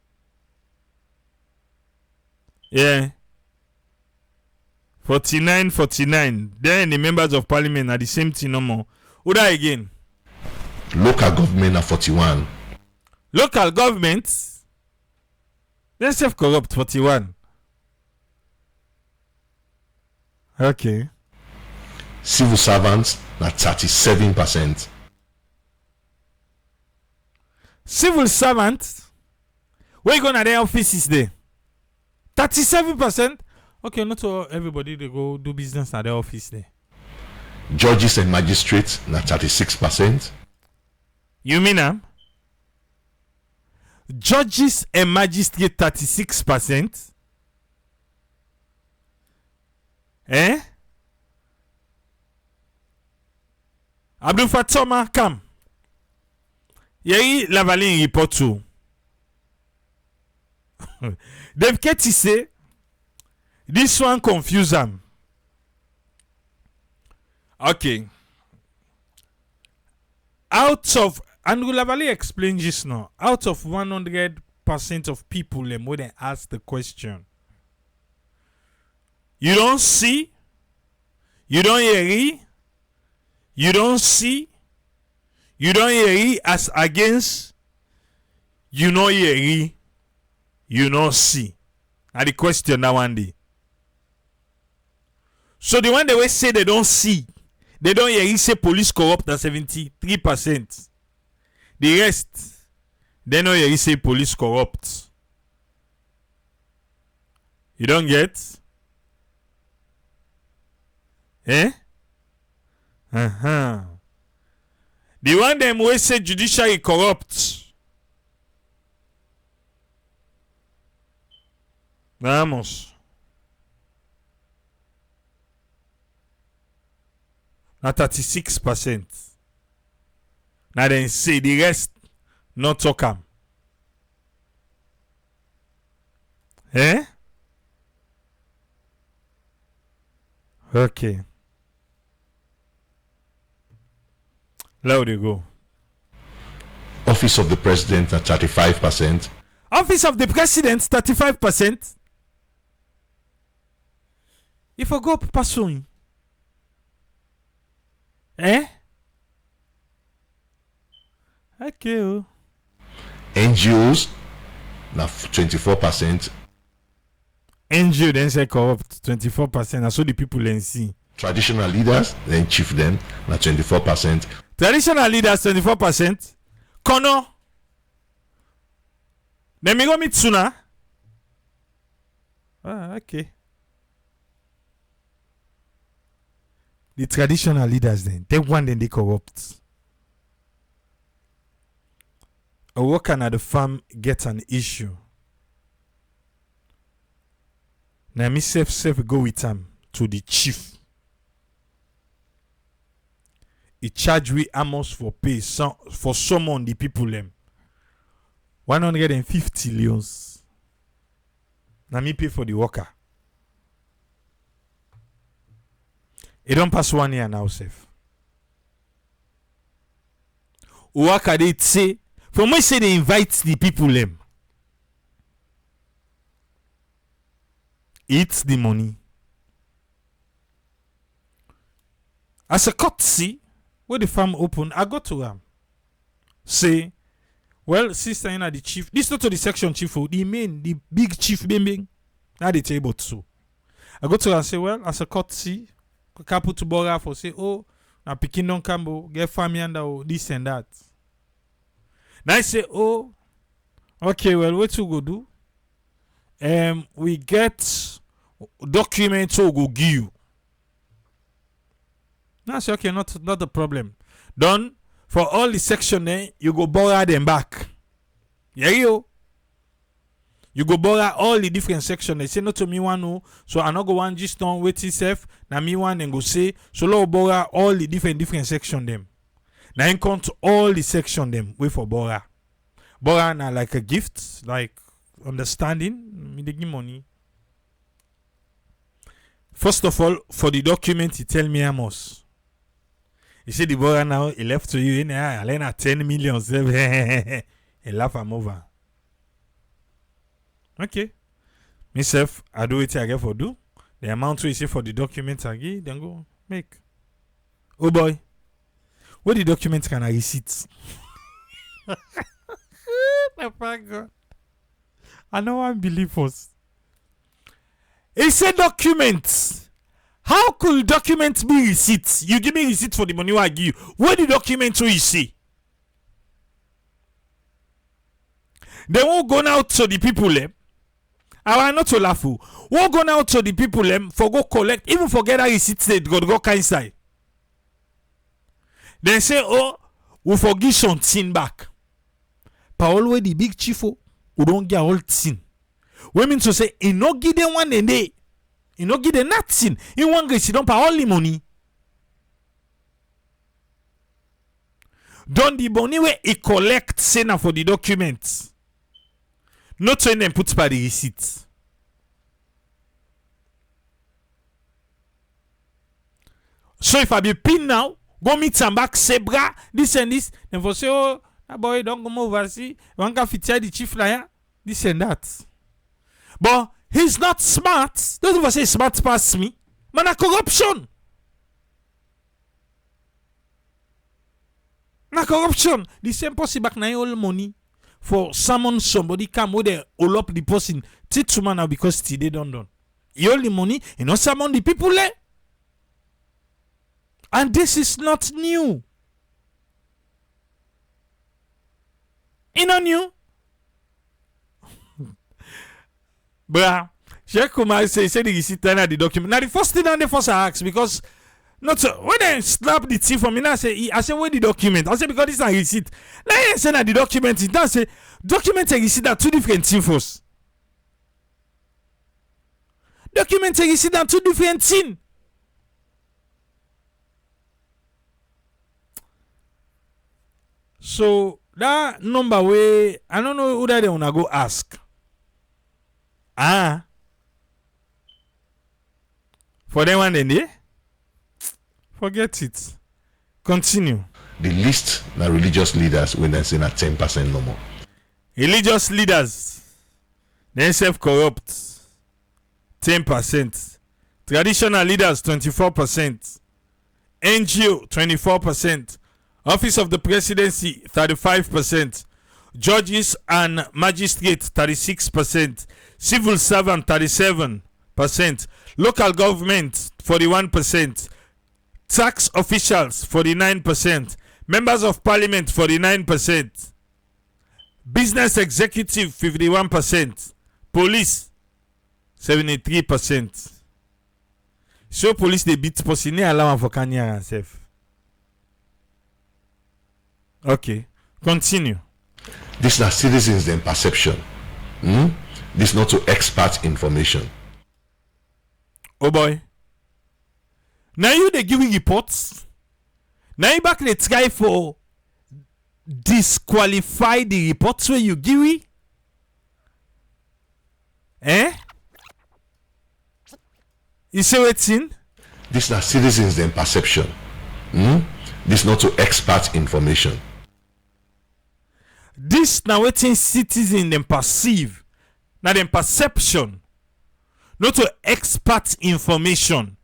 Yeah. 49. Then the members of parliament are the same thing no more. Who that again? Local government at 41. Local governments, they're self-corrupt 41. Okay. Civil servants at 37%. Civil servants, where you going to their offices there? 37%? Okay, not all everybody they go do business at their office there. Judges and magistrates at 36%. You mean judges and magistrates 36%? Eh? Abdul Fatoma, come. Yeri Lavalin report to. They've kept to say this one confuse them. Okay. Out of Andrew Lavalley explained this now. Out of 100% of people when they ask the question, you don't see, you don't hear, you don't see, you don't hear as against, you know hear, you don't see. And the question now one day. So the one they will say they don't see, they don't hear, say police corrupt at 73%. The rest, they know hear, say police corrupt. You don't get? Eh? The The one them we say judiciary corrupt. Vamos. Na 36%. Now then say the rest not talk am. Eh? Okay. Let it go. Office of the President at 35%. Office of the President 35%. If I go pursuing. Eh? Okay. Oh. NGOs now 24%. NGO then say corrupt 24%. I saw the people then see. Traditional leaders, then chief them, now 24%. Traditional leaders 24%. Kono. Then me go meet Suna. Ah, okay. The traditional leaders then, they one then they corrupt. A worker at the farm get an issue. Now me self go with him to the chief. He charge we almost for pay for summon the people them. 150 leons. Now me pay for the worker. It don't pass 1 year now, safe. Worker they say, from when say they invite the people them. It's the money. As a courtesy, when the farm open, I go to him. Say, well, sister, you know the chief. This not to the section chief, the main, the big chief, bing. Now the table too. I go to her and say, well, as a courtesy, couple to borrow for say, oh, now picking don't come, get family under this and that. Now I say, oh, okay, well, what to go do? We get documents to go give you. Now I say, okay, not a problem. Done for all the section there, you go borrow them back. Yeah, you go borrow all the different sections. They say not to me one no, so I not go one just on wait itself. Now me one and go say so lo borrow all the different section them. Now in count all the section them wait for borrow. Borrow now like a gift, like understanding. Me they give money. First of all, for the document, he tell me Amos. He said the borrow now he left to you in I lend 10 million. He laugh am over. Okay. Myself, I do it I get for do. The amount we say for the document I give, then go make. Oh boy. What the document can I receipt? Oh my God. I know one believe us. It's a document. How could documents be receipts? You give me receipt for the money I give you. What the document you see? They won't go out to the people them. I want not to laugh. Won't go out to the people them for go collect, even forget that receipt they go inside. Then say, oh, we forgive something back. But always the big chief who don't get all thing. We mean to say, he no give them one day. He no give them nothing. He want to don't pay all the money. Don't the money where he collect say now for the documents. Not when them put by the receipt. So if I be pin now, go meet some back, say bra, this and this, then for say, oh, that boy don't come over, see, one can fit the chief flyer, this and that. But he's not smart. Don't ever say smart past me. Man, a corruption. Na corruption. The same person back now all money. For summon somebody come with they all up the person take to man now because they don't done. You all the money, you know summon the people there. And this is not new. You know new? Bruh, Sheikh Kumar say the receipt and the document. Now the first thing and the first I ask because Not so. When they slap the thing for me, now I say, where the document? I say, because this is a receipt. Now I say that the document is now say document and receipt are two different things first. Document and receipt are two different things. So that number way, I don't know who that they wanna go ask. For them one day, forget it. Continue. The list na religious leaders when they say na 10% no more. Religious leaders, they self-corrupt, 10%. Traditional leaders, 24%. NGO, 24%. Office of the Presidency, 35%. Judges and magistrates, 36%. Civil servant, 37%. Local government, 41%. Tax officials, 49%. Members of Parliament, 49%. Business executive, 51%. Police, 73%. So police they beat person, they allow for Kenya herself. Okay, continue. This na citizens then perception. This not to expert information. Oh boy. Now you they giving reports. Now you back the try for disqualify the reports where you give it. You say what's in? This na citizens then perception. This not to expert information. This now waiting citizen them perceive. Now them perception. Not to expert information.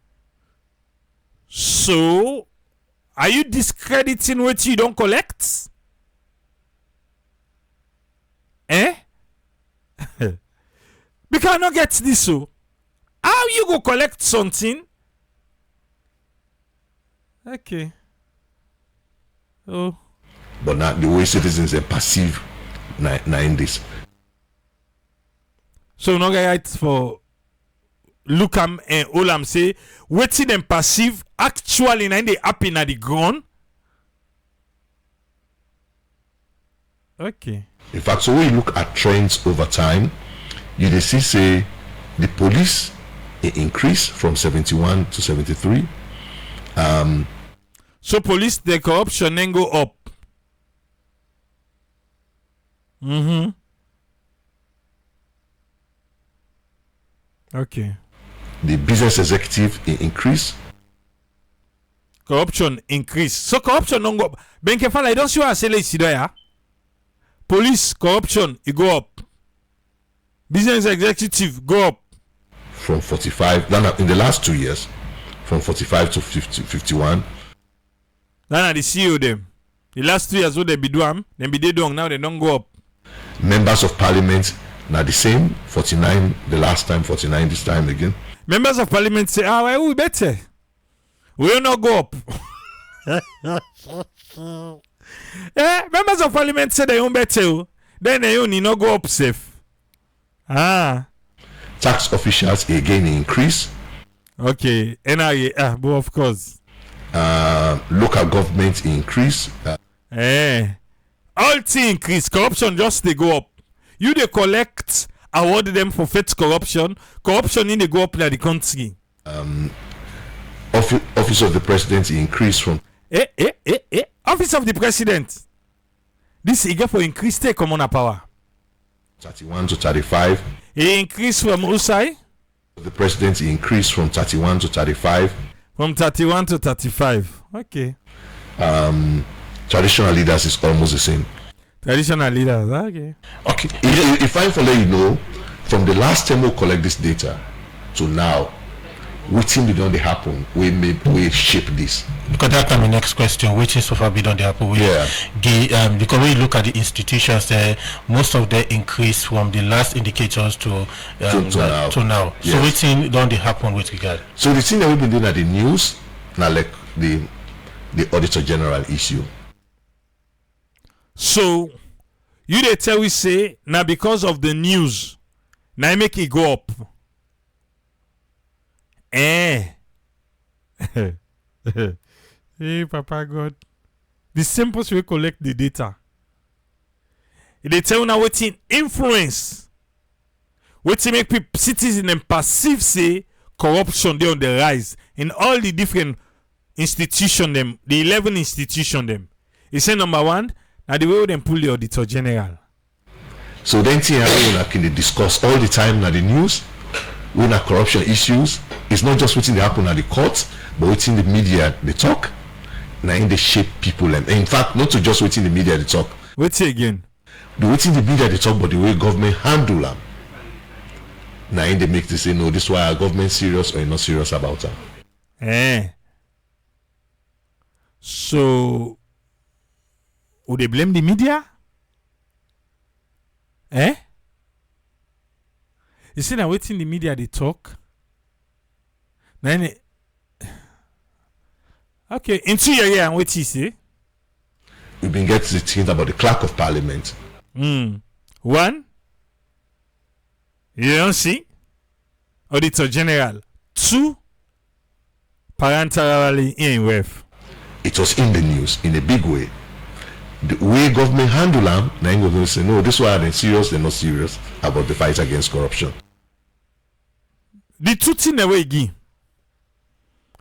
So are you discrediting what you don't collect? Because I don't get this so. How you go collect something? Okay. Oh. But now the way citizens perceive na in this. So no guy right for Lucam and Olam say waiting and perceive actually na they happen at the ground. Okay. In fact, so when you look at trends over time, you dey see say the police increase from 71 to 73. So police the corruption then go up. Okay. The business executive increase. Corruption increase. So corruption don't go up. Benkefala, I don't see what I say like police corruption it go up. Business executive go up. From 45 in the last 2 years, from 45 to 51. Now the CEO them. The last 2 years what they be doing, then be they doing now they don't go up. Members of Parliament now the same, 49 the last time, 49 this time again. Members of Parliament say, well, we better. We will not go up. Members of Parliament say they won't better. Then they only not go up safe. Tax officials again increase. Okay, NRA, but of course. Local government increase. All things increase. Corruption just they go up. You they collect, award them for fake corruption. Corruption in they go up in the country. Office of the President increase from. Office of the President. This is for increase take common power. 31 to 35. He increased from Usai. The President increased from 31 to 35. From 31 to 35. Okay. Traditional leaders is almost the same. Traditional leaders, okay. Okay. If I let you know, from the last time we collect this data to now, what thing did not happen? We shape this. Because that's my next question. Which is so far beyond the happen? Because when you look at the institutions, most of the increase from the last indicators to now. Yes. So which thing don't happen with regard? So the thing that we've been doing at the news, now like the Auditor General issue. So you they tell we say now because of the news, now make it go up. Hey, Papa God. The same person will collect the data. They tell you now what influence. What make people citizens and perceive say corruption they on the rise in all the different institutions them, the 11 institutions them. He say number one, now the way they pull the Auditor General. So then we can discuss all the time now the news, when corruption issues. It's not just what's happen at the courts, but what's in the media they talk. Now in the shape people and in fact not to just what's in the media they talk. What's it again? The what's in the media they talk, but the way government handle them. Now in they make they say no, this is why our government serious or not serious about them. So would they blame the media? You see now waiting the media they talk. Now okay, into your ear and what you say? We've been getting the things about the clerk of parliament. One, you don't see Auditor General. Two, parental in ref. It was in the news in a big way. The way government handle them, now you're going to say no, this is why they're serious, they're not serious about the fight against corruption. The two things the way again.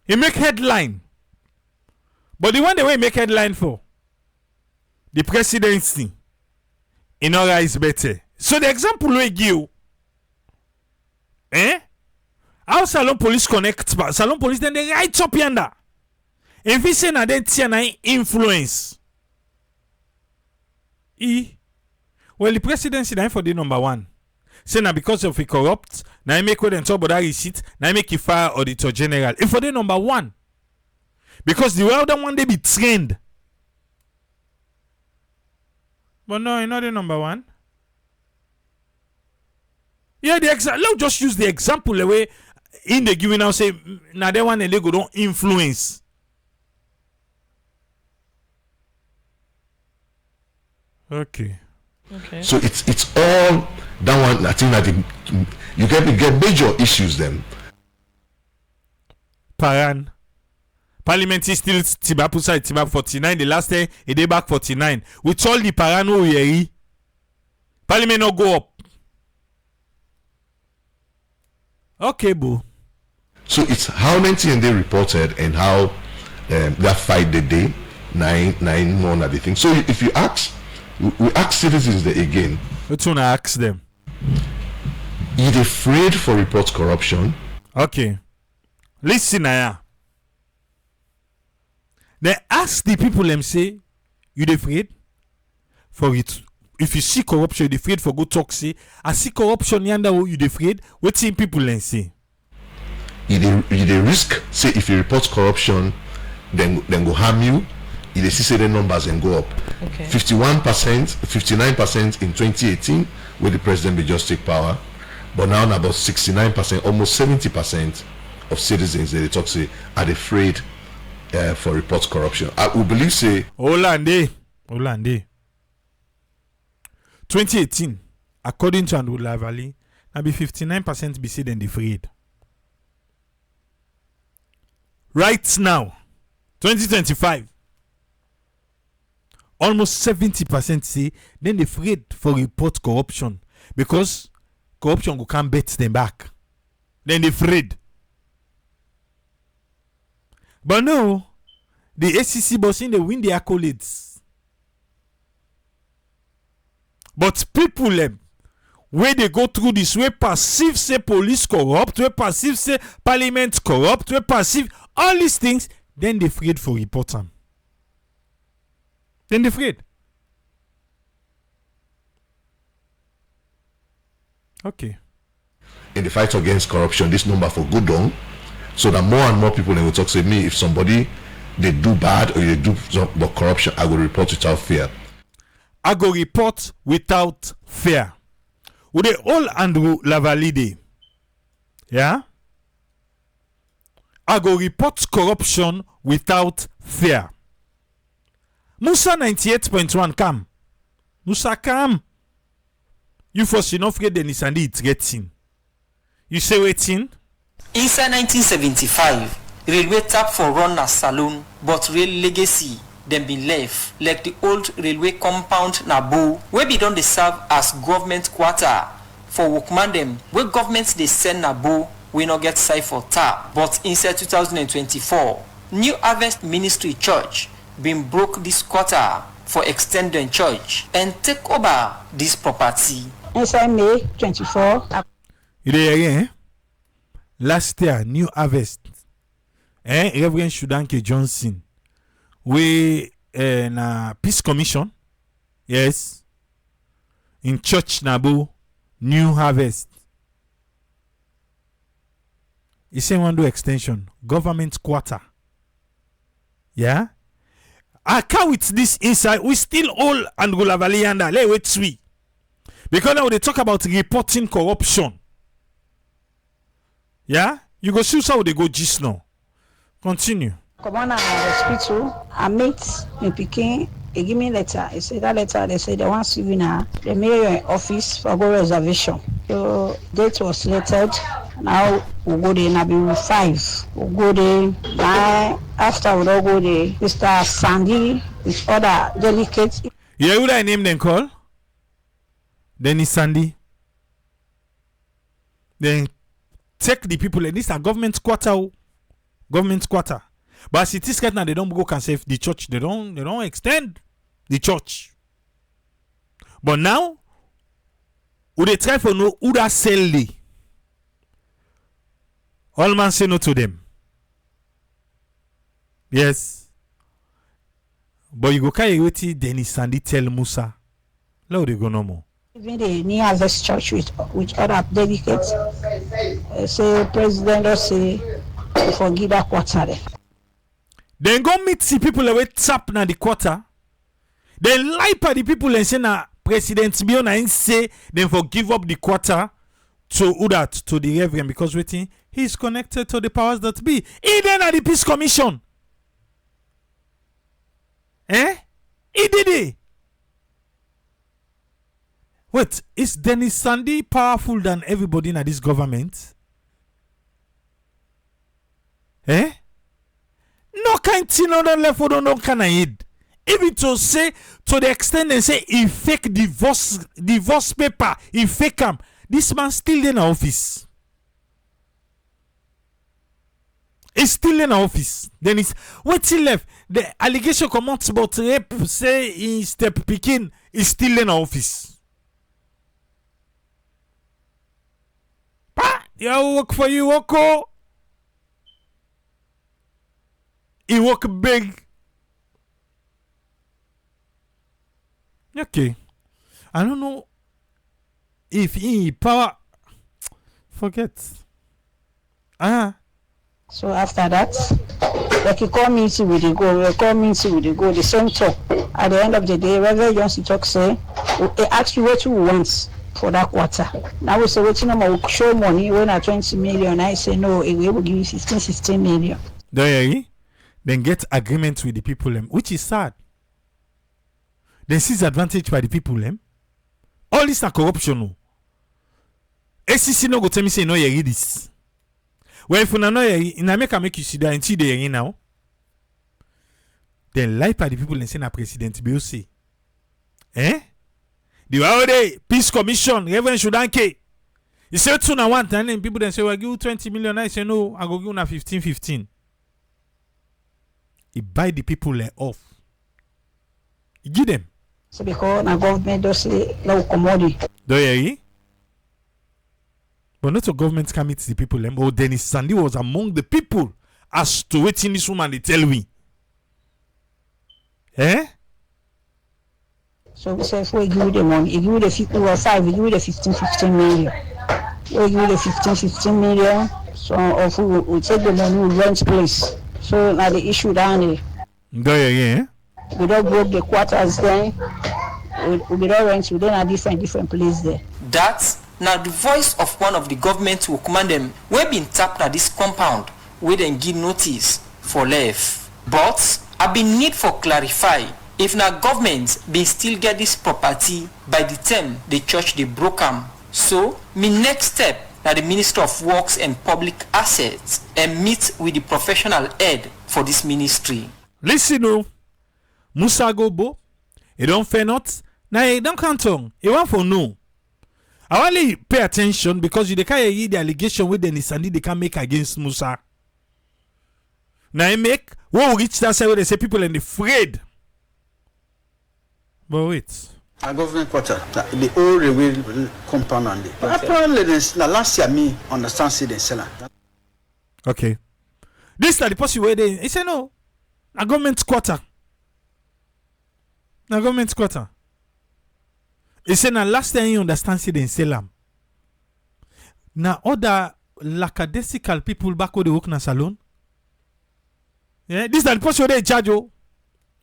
He make headline. But the one the way he make headline for the presidency in our eyes better. So the example we give how Salon Police connect Salon Police then they right up yonder. If he say na then tia influence. Well the presidency na for the number one. Say na because of he corrupt, na he make what them talk about that receipt, na he make he fire Auditor General. If for the number one. Because the other one they be trained. But no, not the number one. Yeah, let's just use the example the way in the giving now say now that one and they go don't influence. Okay. So it's all that one. I think that you get major issues then. Parliament is still Tiba 49. The last day it day back 49. With all the Parano we Parliament not go up. Okay, boo. So it's how many and they reported and how that fight the day 9 more the thing. So if you ask, we ask citizens there again. What you wanna ask them? Is they afraid for report corruption? Okay. Listen now. They ask the people them say, you afraid for it? If you see corruption, you afraid for go talk say, I see corruption yonder, you afraid? What see people then say? You they risk say if you report corruption, then go harm you. You they see say the numbers and go up. Okay. 51%, 59% in 2018, where the president will just take power, but now about 69%, almost 70% of citizens they talk say are afraid for report corruption. I will believe say Hollande 2018 according to Andrew Lavalley now be 59% be said and afraid. Right now 2025 almost 70% say then they afraid for report corruption because corruption go come bet them back. Then they afraid. But no, the ACC boss in they win the accolades. But people where they go through this way perceive say police corrupt, we perceive say parliament corrupt, we perceive all these things, then they afraid for report them. Then they afraid. Okay. in the fight against corruption, this number for good on, so that more and more people will talk say me if somebody they do bad or they do some corruption, I will report without fear. I go report without fear. Would they all Andrew Lavalide? Yeah? I go report corruption without fear. Musa 98.1 come. Musa come. You first enough get Denis Sandi it's getting. You say waiting? Inside 1975, railway tap for run na saloon, but rail legacy dem be left like the old railway compound na bow wey be don dey serve as government quarter for workman dem wey government dey send na bow wey no get side for tap. But inside 2024 New Harvest Ministry Church bin broke this quarter for extended church and take over this property. Inside May 24. You dey again? Last year, New Harvest, Reverend Shudanke Johnson, we na Peace Commission, yes, in Church Nabu, New Harvest. He say one do extension, government quarter. Yeah? I can't with this inside. We still all Angola Valley and let wait sweet. Because now they talk about reporting corruption. Yeah? You go see how they go just now. Continue. Come on, hospital. I meet in Peking. They give me a letter. They say that letter. They say they want to be in the mayor office for go reservation. So date was selected. Now we go there. Now be 5. We go there. Now after we don't go there, Mr. Sandi with other delegates. Yeah, who I name them call? Denis Sandi. Then take the people, and this are government quarter. Government quarter. But as it is right now, they don't go can save the church. They don't extend the church. But now, who they try for know who that sell the. All man say no to them. Yes. But you go carry with Denis Sandi tell Musa. Now they go no more. Even the New Harvest Church with other delegates, say president or say forgive that quarter. Then go meet the people away tap na the quarter. Then lie by the people and say na President Biona and say then forgive up the quarter to who that to the Reverend because waiting he's connected to the powers that be. He then at the Peace Commission. He did it. Wait, is Denis Sandi powerful than everybody in this government? No kind thing on the left or no kind of aid. Even to say to the extent they say he fake divorce paper, he fake them. This man still in office. He's still in office. Then it's what he left. The allegation come out about rape, say he step picking, is still in office. Pa, you work for you, Oko. He work big. Okay. I don't know if he power. Forget. So after that, like you call meeting with the go, we call meeting with the go, the same talk. At the end of the day, Reverend Johnson talk say, he ask you what you want for that quarter. Now we say, what you know, we'll show money when at 20 million. I say, no, we will give you 16 million. Don't you? Then get agreement with the people, which is sad. Then seize advantage by the people. All this are corruption. ACC no go tell me say no you this. Well, if you know in America make you see that until they now. Then lie by the people and say na President BOC. The Wawode Peace Commission, Reverend Shudanke. You say 2 na 1 and then people then say, well, give you 20 million. I say no, I go give you na 15. He buy the people off. He give them. So because the government does say no commodity. Do you hear? But not the government can meet the people. But Denis Sandi was among the people as to waiting this woman they tell me. So we say if we give you the money, if you give you the 5, we give you the 15 million. We give you the 15 million. So if we take the money, we rent place. So now the issue down there. Do you hear? We don't broke the quarters then. We don't rent. We don't have different place there. That's now the voice of one of the government who command them. We been tapped at this compound. We then give notice for left. But I been need for clarify if now government been still get this property by the time the church they broke them. So me next step na the Minister of Works and Public Assets and meet with the professional head for this ministry. Listen, oh, Musa Gobo, it don't fair not. Now it don't count on. It want for no. I only pay attention because you can't hear the allegation with Denis Sandi they can make against Musa. Now I make what reach that side where they say people and afraid. But wait. A government quarter, the old railway compound on the. Apparently, last year me understand see the seller. Okay. This is the person where they say no. A government quarter. A government quarter. He said now last time you understand see the seller. Now other lackadaisical people back where they work in a salon. Yeah, this is the person where they charge you.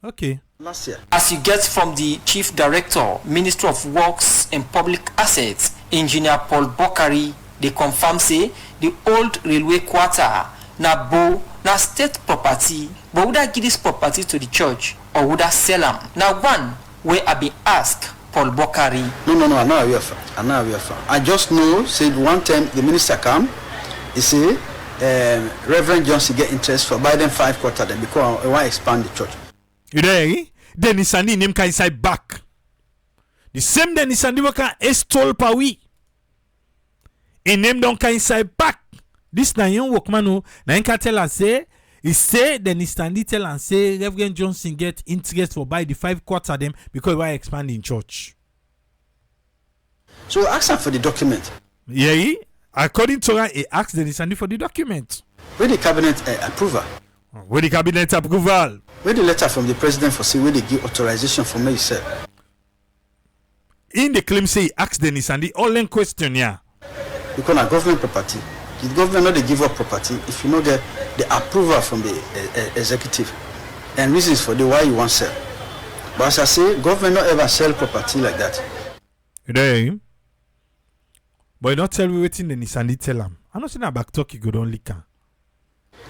Okay. Last year. As you get from the Chief Director, Minister of Works and Public Assets, Engineer Paul Bokari, they confirm say the old railway quarter na state property, but would I give this property to the church or would I sell them? Now one where I be asked Paul Bokari. No, I know where from. I just know said one time the minister come, he say Reverend Johnson get interest for buy them 5 quarter then because I want to expand the church. You there? Denis Sandi name can inside back. The same Denis Sandi waka estol pa we. In name don't can inside back. This na young workman who na can tell us say he say Denis Sandi tell and say Reverend Johnson get interest for buy the 5 quarter them because why expanding church. So ask him for the document. Yeah, according to her, he asked Denis Sandi for the document. With the cabinet approval. With the cabinet approval. With the letter from the president for say where they give authorization for me sell. In the claim say he asked Denis Sandi all in question here. Because na government property. The government not they give up property if you not get the approval from the executive and reasons for the why you want sell. But as I say, government not ever sell property like that. You know, but you not tell me waiting Denis Sandi tell him. I'm not saying that back talk you go don't lick.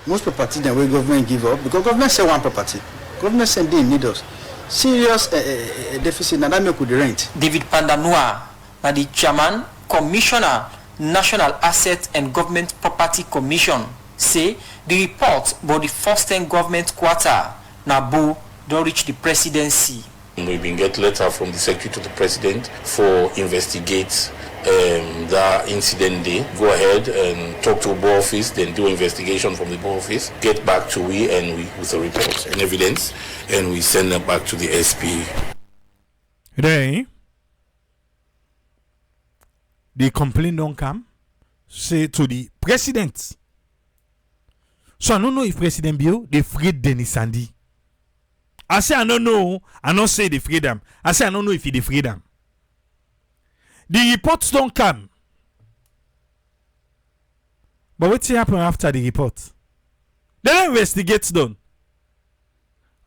Most property then where government give up because government sell one property. Government send they need us. Serious deficit and that make with the rent. David Pandanua, na the chairman, commissioner, National Asset and Government Property Commission, say the report about the first 10 government quarter Nabu don't reach the presidency. We've been get letter from the secretary to the president for investigate that incident day. Go ahead and talk to Board office, then do investigation from the Board office. Get back to we with a report and evidence, and we send them back to the SP. Today, the complaint don't come. Say to the president. So I don't know if President Bio they freed Denis Sandi. I say I don't know. I don't say they freed them. I say I don't know if he freed them. The reports don't come. But what's happen after the report? Then investigate done.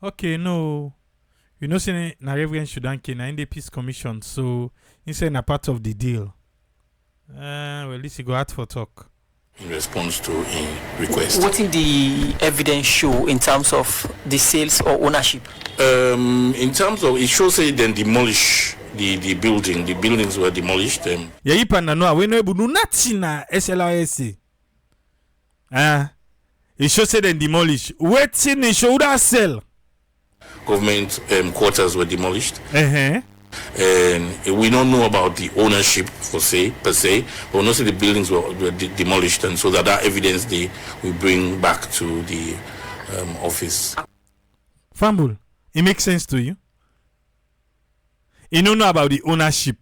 Okay, no. You know, saying na Reverend Shudanke in the Peace Commission, so inside a part of the deal. Well, at least you go out for talk. In response to a request. What did the evidence show in terms of the sales or ownership? In terms of, it shows say then demolish the building. The buildings were demolished. Yeah, you know we no able do nothing na SLRSA. It shows say then demolish. Waiting it show that sell. Government quarters were demolished. And we don't know about the ownership per se, but we know say the buildings were demolished, and so that evidence we bring back to the office. Fambul, it makes sense to you? You don't know about the ownership,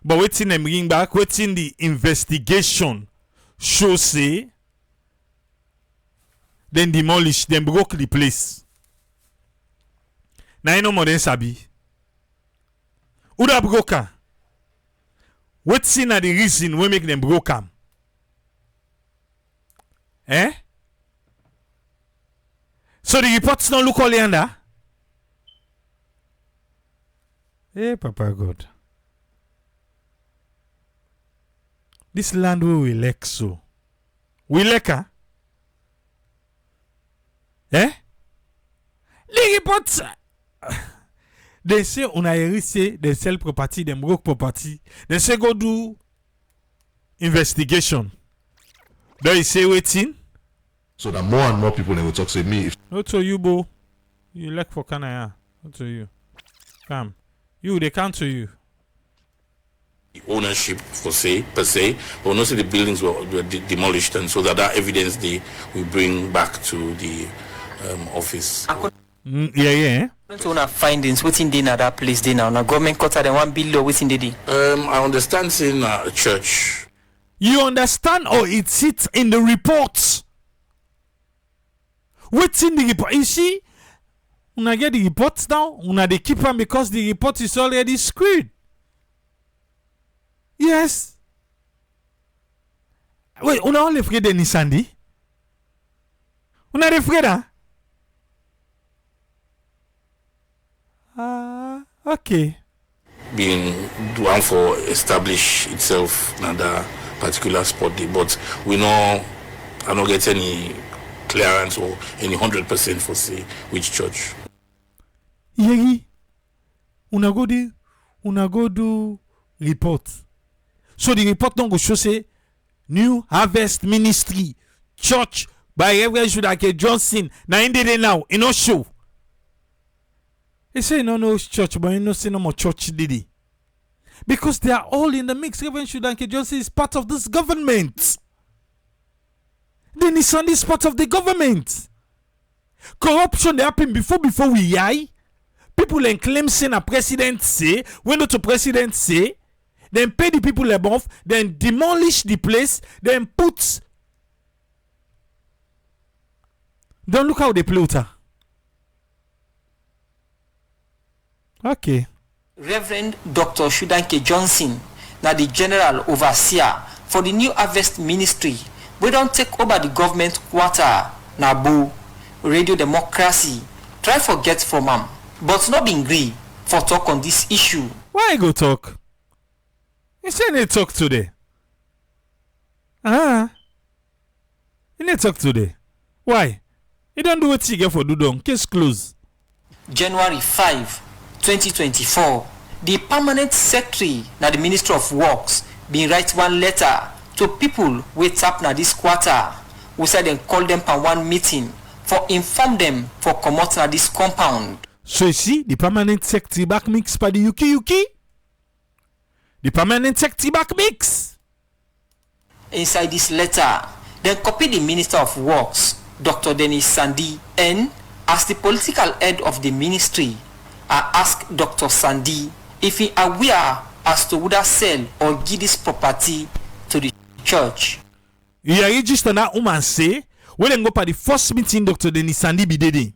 but waiting them bring back, waiting the investigation show say then demolish, then broke the place. Now you know more than Sabi. Uda broker. What's in the reason we make them broke am? So the reports don't look all under? Papa God. This land we elect so. We elect her? The reports they say on a say they sell property, they broke property. They say go do investigation. Do you say waiting? So that more and more people will talk to me. Not to you, Bo. You like for Canada. Not to you. Come. You, they come to you. Ownership per se, but not say the buildings were demolished, and so that evidence they will bring back to the office. Yeah. So na findings within the that place they now. Government cut the 1 billion within the day. I understand saying a church. You understand, or it sits in the report? What's in the report? You see, when I get the reports now, when they keep them because the report is already screwed. Yes. Wait, on a only afraid de Denis Sandi? On a afraid, huh? Okay. Being one for establish itself in that particular spot, but we know I don't get any clearance or any 100% for say which church. Yegi, una go do report. So the report don't go show say New Harvest Ministry Church by Reverend Shudake Johnson. Now in the now, it no show. They say no church, but you no say no more church did it. Because they are all in the mix. Reverend Shudake Johnson is part of this government. Denis Sandi is part of the government. Corruption they happen before we yai. People then claim saying a president say, when not a president say, then pay the people above, then demolish the place, then put. Don't look how they play with her. Okay. Reverend Dr. Shudanke Johnson, now the general overseer for the New Harvest Ministry, we don't take over the government quarter, Nabu, radio democracy, try forget from him, but not being agree for talk on this issue. Why I go talk? You say they talk today. You need talk today. Why? You don't do what you get for Dudong. Case closed. January 5, 2024, the permanent secretary na the Ministry of Works been write one letter to people wey tap na this quarter. We said then call them for one meeting for inform them for comot na this compound. So you see, the permanent secretary back mix by the Yuki. The permanent secretary back mix. Inside this letter, then copy the Minister of Works, Dr. Denis Sandi, and as the political head of the ministry, I ask Dr. Sandi if he aware as to whether sell or give this property to the church. You are registered na woman say when they go for the first meeting Dr. Denis Sandi be dead.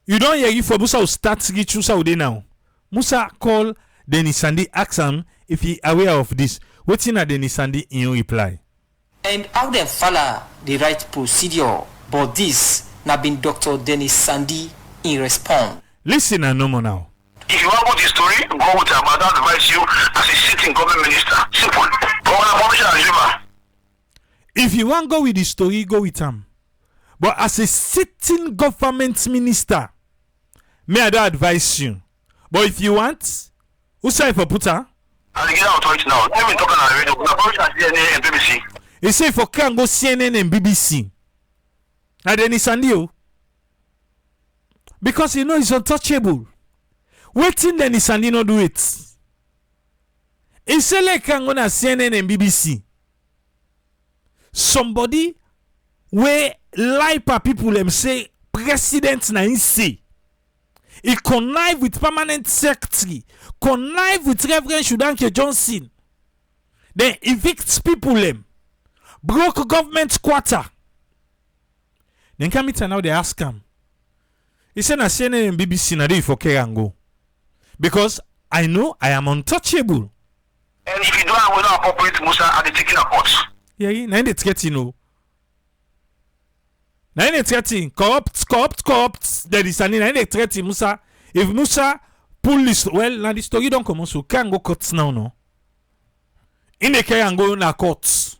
You don't hear for Musa will start reach Musa now. Musa call Denis Sandi, ask him if he aware of this. What's in a Denis Sandi in your reply? And how they follow the right procedure, but this na been Dr. Denis Sandi in response. Listen and no more now. If you want to go the story, go with him. I don't advise you as a sitting government minister. Simple. If you want to go with the story, go with him. But as a sitting government minister, may I don't advise you. But if you want, who say for puta? I'll get out right now. Let me talk on the radio. CNN and BBC. He say for can go CNN and BBC. And then it's Sandi. Because you know it's untouchable. Waiting then is Sandi not do it. He say like can go na CNN and BBC. Somebody where lie pa people them say president na in say. He connive with permanent secretary, connive with Reverend Shudanke Johnson. Then evicts people them. Broke government quarter. Then come it and now they ask him. He said na CNN and BBC na dey for Kerango. Because I know I am untouchable. And if you don't, will not appropriate Musa at the taking of courts. Yeah, now they threaten you. Now they threaten corrupt. There is an they threaten Musa. If Musa pull this, well, now the story don't come so can't go courts now, no. In the Kerango na courts.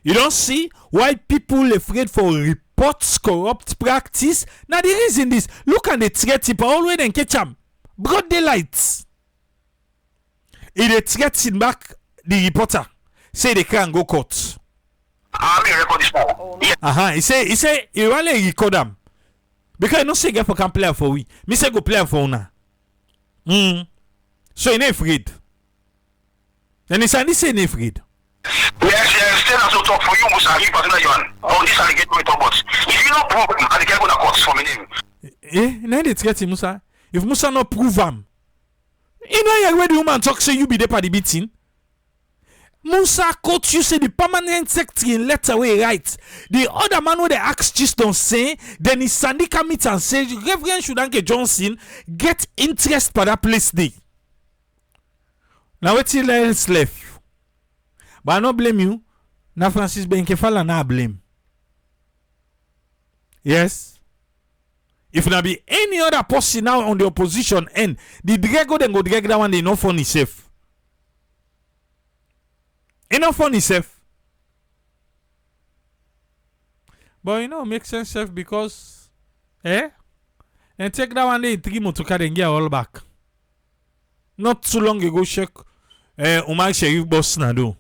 You don't see why people afraid for reports corrupt practice. Now the reason is look at the threat people always and catch them. Broad daylight. It is threatening back the reporter say they can't go court. I may record this now. Yes. He say he really record them. Because I no say get for can play for we. Me say go play for una. So he not afraid. And he say he not afraid. Yes, still also talk for you, Musa, you particular Johan. On this allegation we talk about. If you not prove him, I can go to court for me name. Now they threat him, Musa. If Musa not prove him, you know where the woman talk say you be there for the beating. Musa quote you say the permanent secretary in letter way right. The other man who they ask just don't say, Denis Sandi come meet and say Reverend Shudanke Johnson get interest for that place day. Now what else left? But I don't blame you. Now Francis Benkefala na blame. Yes. If there be any other person now on the opposition end, the Drago then go drag that one, they no funny safe. Enough funny safe. But you know, make sense safe because and take that one day 3 months to carry and get all back. Not too long ago, check Umar Sheriff boss na do.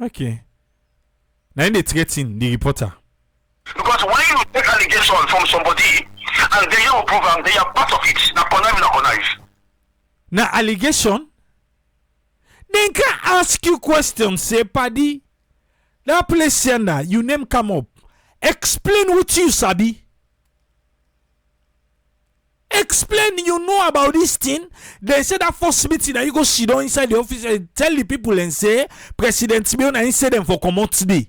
Okay. Now they threaten the reporter. Because when you take allegation from somebody and they don't prove them, they are part of it. Now allegation, then can ask you questions. Say, Paddy, that place yonder, you name come up. Explain what you sabi. Explain you know about this thing. They say that first meeting that you go sit down inside the office and tell the people and say President Bion and say them for come out today.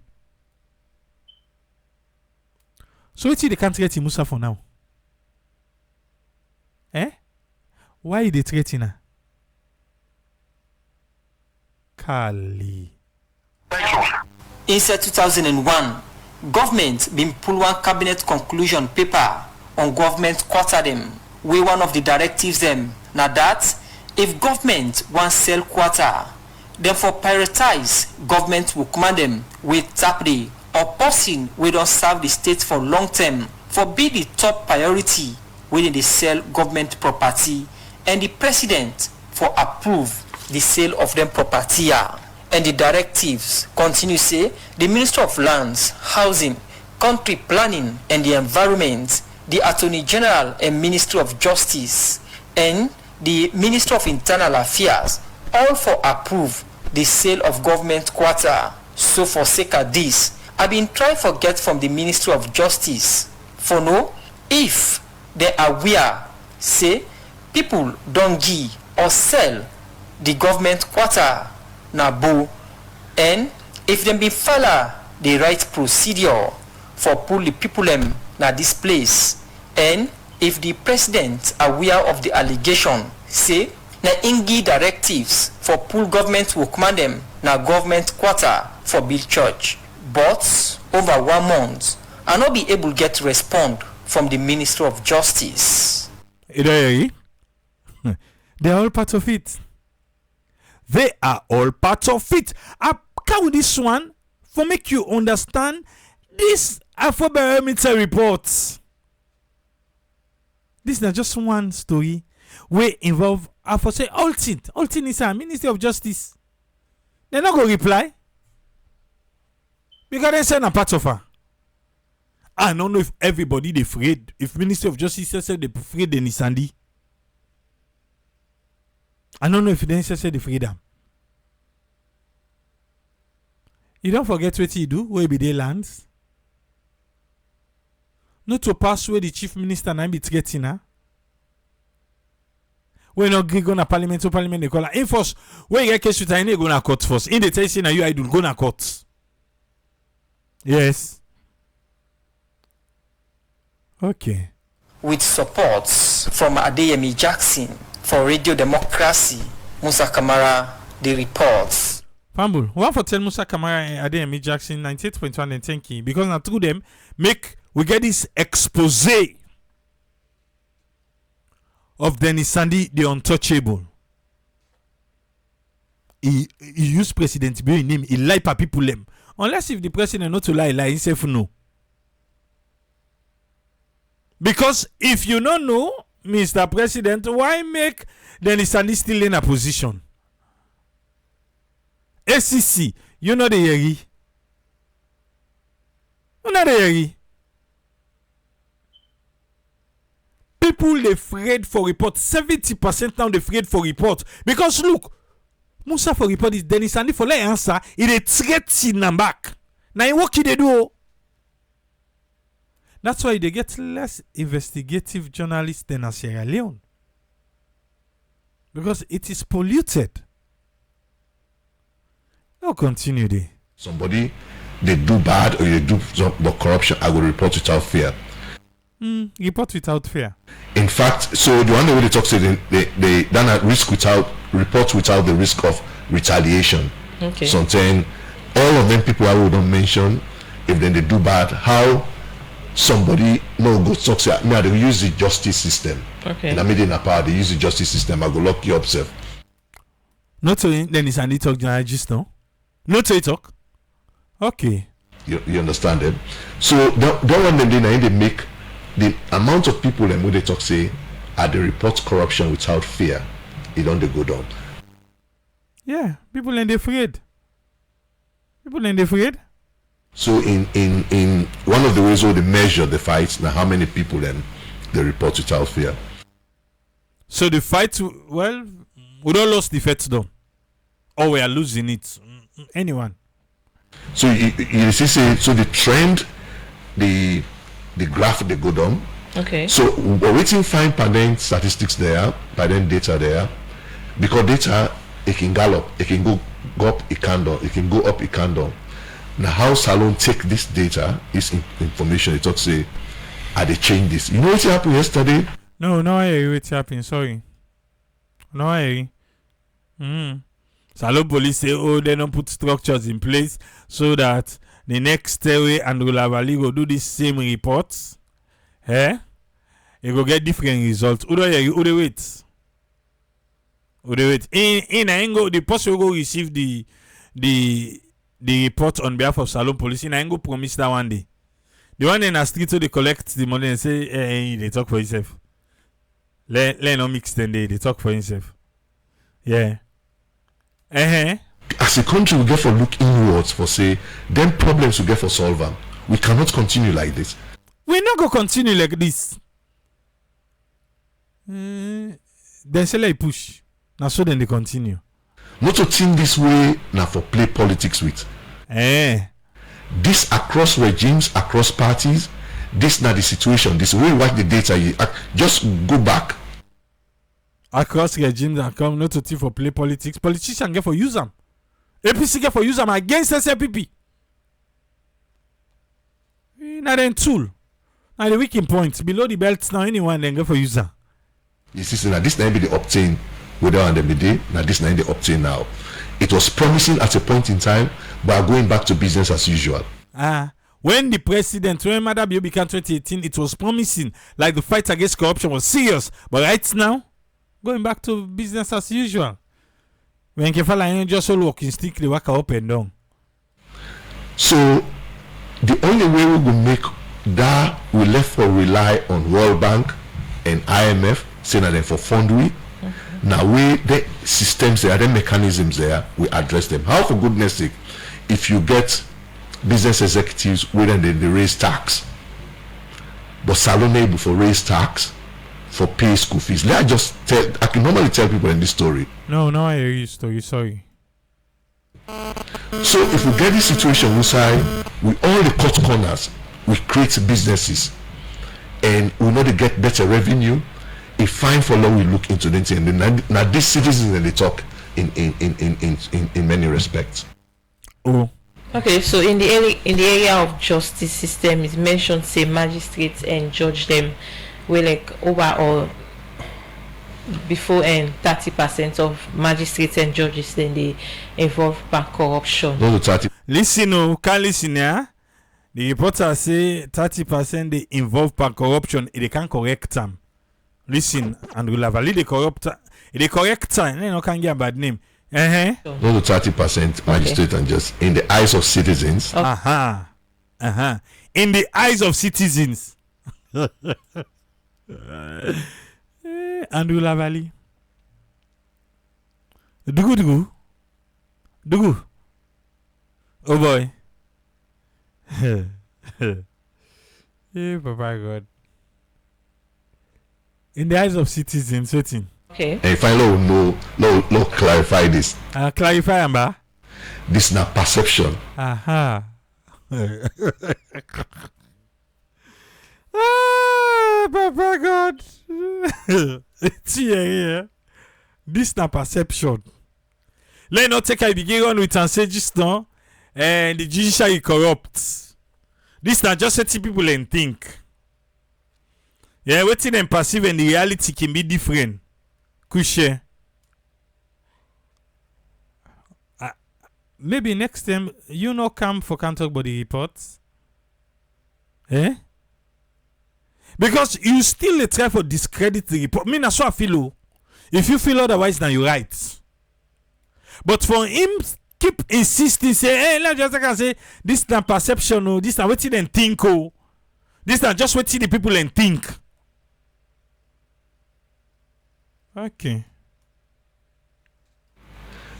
So what they can't get Musa for now? Why they threatening her? Kali. Inside 2001, government been pull one cabinet conclusion paper on government quarter them. Where one of the directives them now that if government want sell quarter, then for prioritize government will command them with tapri or person we don't serve the state for long term for be the top priority within the sell government property and the president for approve the sale of them property. And the directives continue say the Minister of Lands, Housing, Country Planning and the Environment, the Attorney General and Ministry of Justice, and the Minister of Internal Affairs, all for approve the sale of government quarter. So for sake of this, I've been trying to get from the Ministry of Justice for know if they are aware, say, people don't give or sell the government quarter na bo, and if them be follow the right procedure for pull the people them na this place, and if the president aware of the allegation say na ingi directives for pull government will command them na government quarter for build church, but over 1 month I not be able to get respond from the Ministry of Justice. They are all part of it. They are all part of it. I count this one for make you understand this Afro barometer reports. This is not just one story where involve Afro say all thing is a Ministry of Justice. They're not going to reply because they say a part of her. I don't know if everybody they afraid. If Ministry of Justice said they afraid Denis Sandi. I don't know if they say they afraid them. You don't forget what you do where be they lands. Not to pass where the chief minister and be getting her. When not go na parliament they call her. In first, where you get case with her, go na court first. In the tell you na you I do go na court. Yes. Okay. With support from Adeyemi Jackson for Radio Democracy, Musa Kamara, the reports. Fambul, one for tell Musa Kamara and Adeyemi Jackson 98.1 and 10 because now through them we get this expose of Denis Sandi, the untouchable. He used President Bion name, he lie for people them. Unless if the president not to lie himself no. Because if you don't know, Mr. President, why make Denis Sandi still in a position? ACC, you know the yeri. You know the yeri. People they afraid for report. 70% now they afraid for report. Because look, Musa for report is Denis Sandi for like answer. It a threat in them back. Now what they do? That's why they get less investigative journalists than a Sierra Leone. Because it is polluted. I'll continue there. Somebody, they do bad or they do some corruption, I will report without fear. Report without fear. In fact, so the one way they talk say they done a risk without report without the risk of retaliation. Okay. So I'm saying all of them people I would not mention, if then they do bad, how somebody no go talk say me they use the justice system. Okay. In the middle of power, they use the justice system. I go lock you up, self. Not to Denis Sandi talk journalist, no? Not to talk. Okay. You understand them? So that one them they make the amount of people them when they talk say they report corruption without fear, it don't they go down. Yeah, people ain't afraid. People ain't afraid. So in one of the ways where they measure the fights, now how many people then they report without fear. So the fight, well, we don't lose the fight though, or we are losing it. Anyone. So you see, so the trend, the graph they go down. Okay. So we're waiting fine by then statistics there, by then data there, because data it can gallop, it can go up, it can down, it can go up, it can down. Now how Salon take this data, this information, it talk say, they change this. You know what happened yesterday? No, I hear what happened. Sorry. No, I hear. Salon police say, they don't put structures in place so that the next Terry and Rulavali go do the same reports. Eh? You go get different results. Who do wait? In Ango, the person will go receive the report on behalf of Salon Police. In Ango promise that one day. The one in the street so they collect the money and say, hey, they talk for himself. Let no mix them they talk for himself. Yeah. As a country, we get for look inwards for say, them problems we get for solve them. We cannot continue like this. We're not going to continue like this. Then say like push. Now so then they continue. Not to think this way now for play politics with. This across regimes, across parties, this not the situation. This way watch the data. You just go back. Across regimes and come not to think for play politics. Politicians get for use them. APC get for use them against SLPP. Not then tool. Now the weakening point below the belts now anyone then get for use them. You see, now this not be the obtain without the day. Now this not the obtain now. It was promising at a point in time, but going back to business as usual. When the president, when Madam Bio became 2018, it was promising like the fight against corruption was serious. But right now, going back to business as usual. When Kefala just all walking stick, they work up and down. So the only way we will make that we left for rely on World Bank and IMF, saying that for fund we. Now we the systems there, the mechanisms there, we address them. How for goodness sake, if you get business executives when they raise tax, but Salon able for raise tax for pay school fees. Let I just tell I can normally tell people in this story. No, I hear you story, sorry. So if we get this situation inside, we all the cut corners, we create businesses and we know to get better revenue. A fine for law we look into this and now these citizens and they talk in many respects. Okay, so in the area of justice system, it's mentioned say magistrates and judge them will like over or before and 30% of magistrates and judges then they involved by corruption. Listen, can listen here. The reporter say 30% they involved by corruption. They can correct them. Listen, and we'll have a little corrupt. The correct time, they no can get a bad name. Not the 30% magistrate and just in the eyes of citizens. In the eyes of citizens. Andrew Lavalley. Dugu. Oh boy. Yeah, Papa God. In the eyes of citizens, waiting. Okay. And if I no clarify this. Clarify, Amba. This is not perception. Aha. Papa God. It's here. This na perception. Let not take a begin on with and say just now, and the judiciary corrupt. This na just letting people and think. Yeah, waiting and perceive and the reality can be different. Kushe. Maybe next time you know come for Can't Talk Body reports. Eh? Because you still try for discredit the report. Me that's what I feel. If you feel otherwise, then you're right. But for him keep insisting, say, hey, let's just say this is not perception, oh, this is not waiting and think, oh. This is not just waiting the people and think. Okay.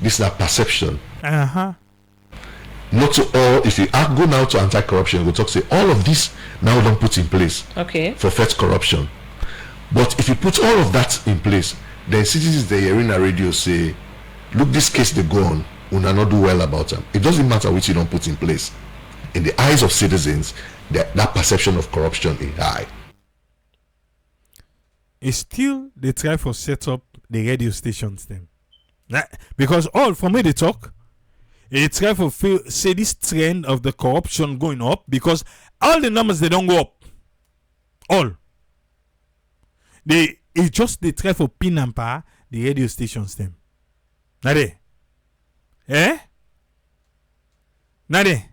This is not perception. Uh-huh. Not to all. If you go now to anti-corruption, we'll talk say all of this now don't put in place. Okay. For first corruption. But if you put all of that in place, then citizens they hear in a radio say, look, this case they go on, we will not do well about them. It doesn't matter which you don't put in place. In the eyes of citizens, that perception of corruption is high. It's still they try for set up the radio stations then. Because all from where they talk, they try for say this trend of the corruption going up because all the numbers they don't go up. All. They try for pin and power the radio stations them. Nade. Eh? Nade.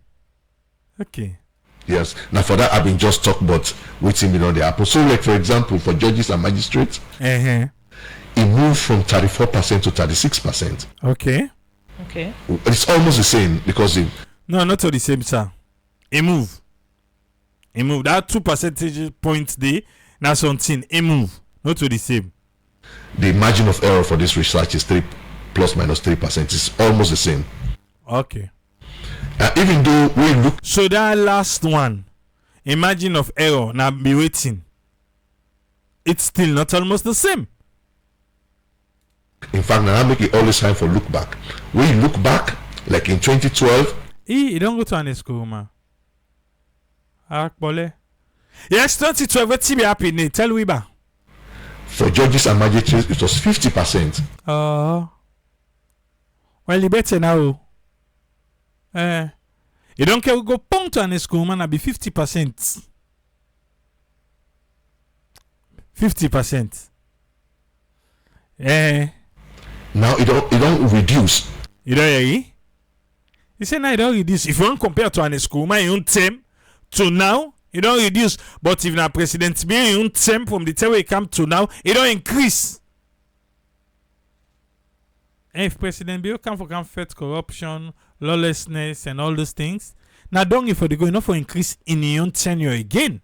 Okay. Yes. Now for that I've been just talk about waiting beyond the apple. So like for example for judges and magistrates, it moved from 34% to 36%. Okay. Okay. It's almost the same because no, not all the same, sir. It move. That 2 percentage points there. Now something. It move. Not to the same. The margin of error for this research is 3 plus minus 3%. It's almost the same. Okay. Even though we look. So that last one, a margin of error. Now be waiting. It's still not almost the same. In fact, now I make it always time for look back. When you look back, like in 2012. You don't go to an school, man. Yes, 2012, what's be happening? Tell we ba. For judges and magistrates, it was 50%. Well, you better now. You don't care, we go pong to an school, man, I'll be 50%. 50%. Now it don't reduce. You don't hear? You say now it don't reduce. If you don't compare to an school, man, you don't term to now, it don't reduce. But if now President B, you don't term from the time we come to now, it don't increase. And if President B come for fight corruption, lawlessness, and all those things, now don't for the go enough for increase in your own tenure again.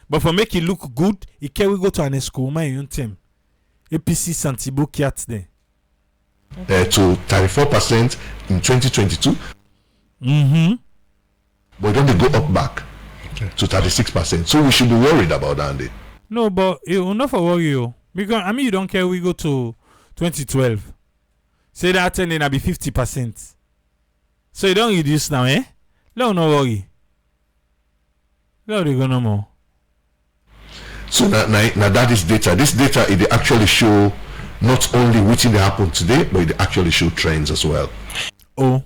But for make it look good, it can we go to an school, man, you don't term. APC Santibo Kiat there. To 34% in 2022. But then they go up back to 36%. So we should be worried about that. No, but it will not for worry you. Because I mean you don't care we go to 2012. Say that then it'll be 50%. So you don't reduce now, eh? No worry. No, they go no more. So now that is data. This data it actually show not only which thing happened today, but it actually show trends as well. Oh,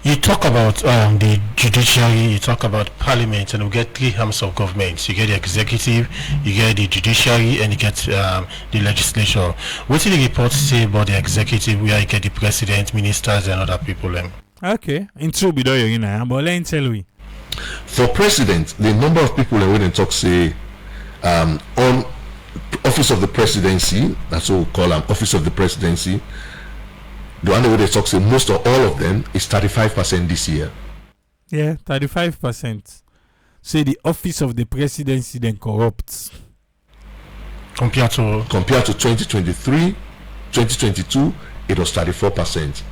you talk about the judiciary, you talk about parliament, and we get 3 arms of government. You get the executive, you get the judiciary, and you get the legislature. What do the reports say about the executive, where you get the president, ministers, and other people? Okay, in true, but let me tell you. For president, the number of people that we talk say. On office of the presidency, that's what we call them, office of the presidency. The one way they talk say most or all of them is 35% this year. Yeah, 35%. Say the office of the presidency then corrupts. Compared to 2023, 2022, it was 34%.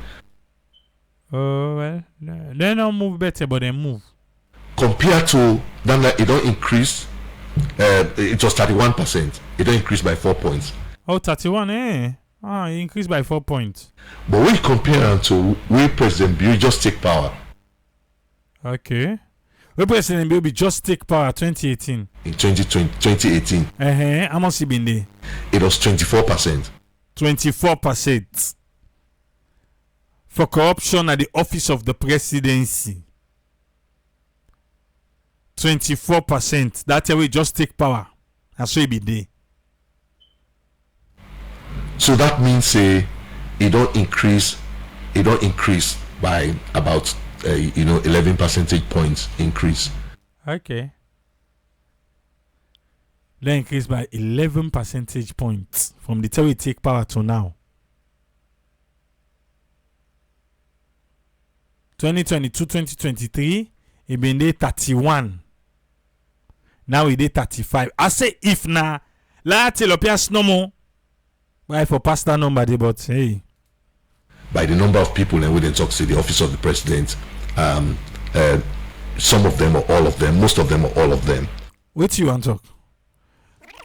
Oh well, they don't move better, but they move. Compared to that, it don't increase. It was 31%. It don't increase by 4 points. Oh, 31, eh? Ah, it increased by 4 points. But when you compare them to where President Bill just take power. Okay. Where President Bill just take power 2018. In 2018. How much it been there? It was 24%. 24% for corruption at the office of the presidency. 24%. That's how we just take power. That's why it be there. So that means it don't increase by about 11 percentage points increase. Okay. They increase by 11 percentage points from the time we take power to now. 2022, 2023, it been there 31. Now we did 35. I say if na la tilopia no more. Why for past that number, but hey. By the number of people and we didn't talk to the office of the president, some of them or all of them, most of them or all of them. What you want to talk?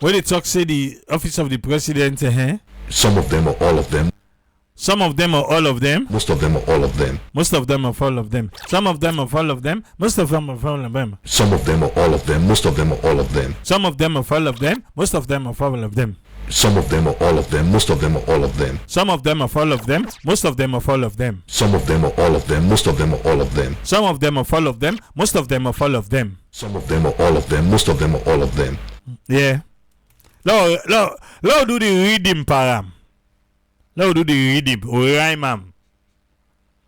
When they talk say the office of the president, some of them or all of them. Some of them or all of them. Most of them or all of them. Most of them or all of them. Some of them or all of them. Most of them or all of them. Some of them or all of them. Most of them or all of them. Some of them or all of them. Most of them or all of them. Some of them or all of them. Most of them or all of them. Some of them or all of them. Most of them or all of them. Some of them or all of them. Most of them or all of them. Some of them or all of them. Most of them or all of them. Some of them or all of them. Most of them or all of them. Yeah. Lord do the reading param. Lord do the reading or rhyme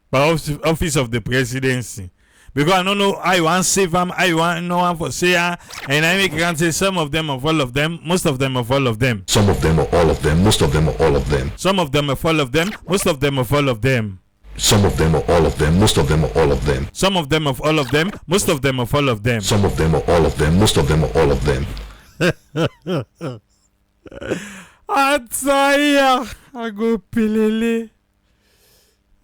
by office of the presidency. Because I don't know how you want to save them, how you want to know how for say and I make can say some of them of all of them, most of them of all of them. Some of them or all of them, most of them or all of them. Some of them of all of them, most of them of all of them. Some of them or all of them, most of them or all of them. Some of them of all of them, most of them of all of them. Some of them or all of them, most of them or all of them. I go pilele.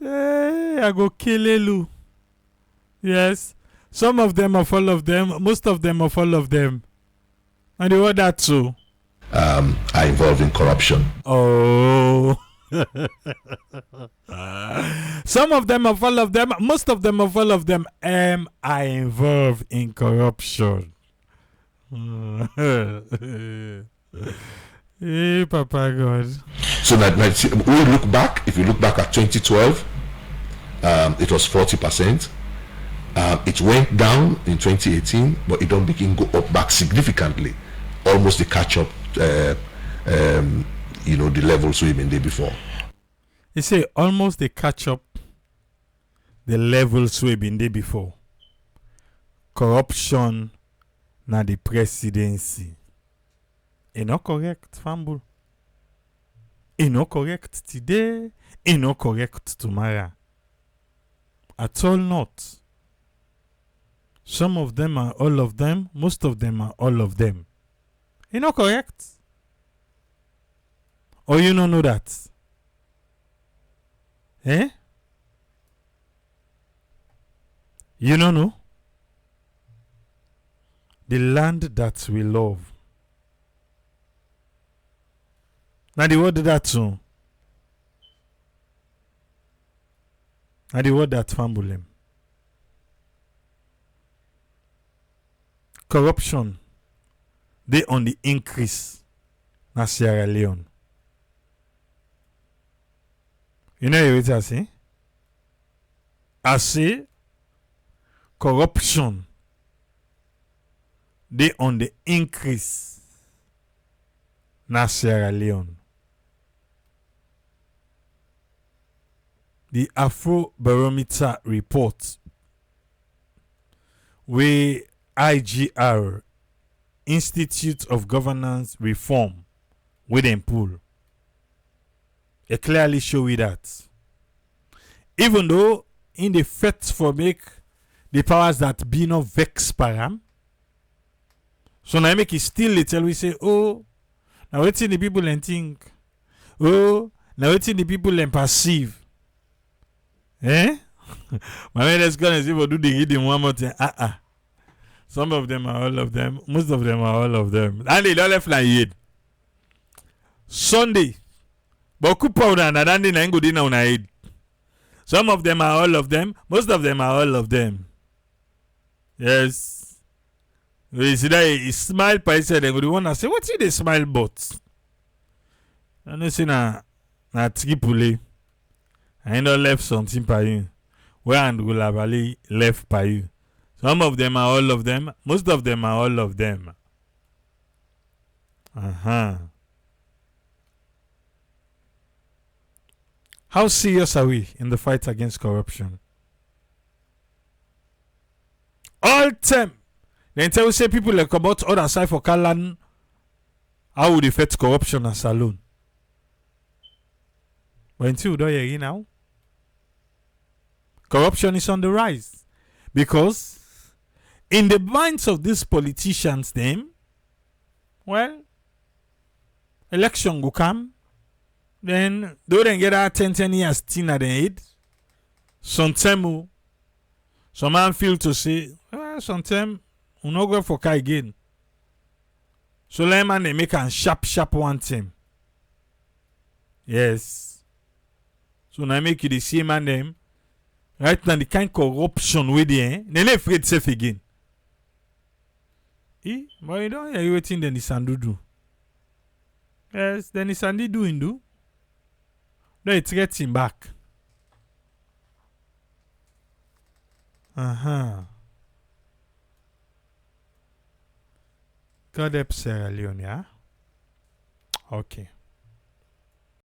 I go kilelu. Yes. Some of them of all of them, most of them of all of them. And the other too. Are involved in corruption. Oh. Some of them of all of them, most of them of all of them are involved in corruption. Hey, Papa God. So now, we look back. If you look back at 2012, it was 40%. It went down in 2018, but it don't begin go up back significantly, almost the catch up. The levels we've been there before. You say almost the catch up. The levels we've been there before. Corruption, na the presidency. It's not correct, Fambul. It's not correct today. It's not correct tomorrow. At all not. Some of them are all of them. Most of them are all of them. It's not correct. Or you don't know that? Eh? You don't know? The land that we love. Now the word that too. Now the word that fambulem. Corruption. They on the increase. Na Sierra Leone. You know what I say? I say corruption. They on the increase. Na Sierra Leone. The Afro barometer report where IGR Institute of Governance Reform with them pull. It clearly show we that. Even though in the fight for make the powers that be no vex param. So now make it still little we say, oh, Now waiting the people and think. Oh, now waiting the people and perceive. Eh? My man is gonna see what do they hit him one more time. Some of them are all of them. Most of them are all of them. And they don't left like it. Sunday. But coup powder and Andy na go dinner on head. Some of them are all of them. Most of them are all of them. Yes. You see that he smile by said and go want to say, what's it they smile but? I know see na tripule. I don't left something by you. Where and will have left by you. Some of them are all of them. Most of them are all of them. How serious are we in the fight against corruption? All time. Then tell say people like about other side for Kalan. How would affect corruption and saloon? But until you don't hear now, corruption is on the rise. Because in the minds of these politicians, them, well, election will come. Then, they don't get out 10 years still at the head. Sometimes, some man feel to say, well, sometimes, we not go for car again. So, let man, they make a sharp one team. Yes. So, now make it the same man them. Right now, the kind of corruption with them, they not afraid safe again. But you don't hear what Denis Sandi do. Yes, Denis Sandi doing do. No, it gets him back. God help Sarah Leone, yeah? Okay.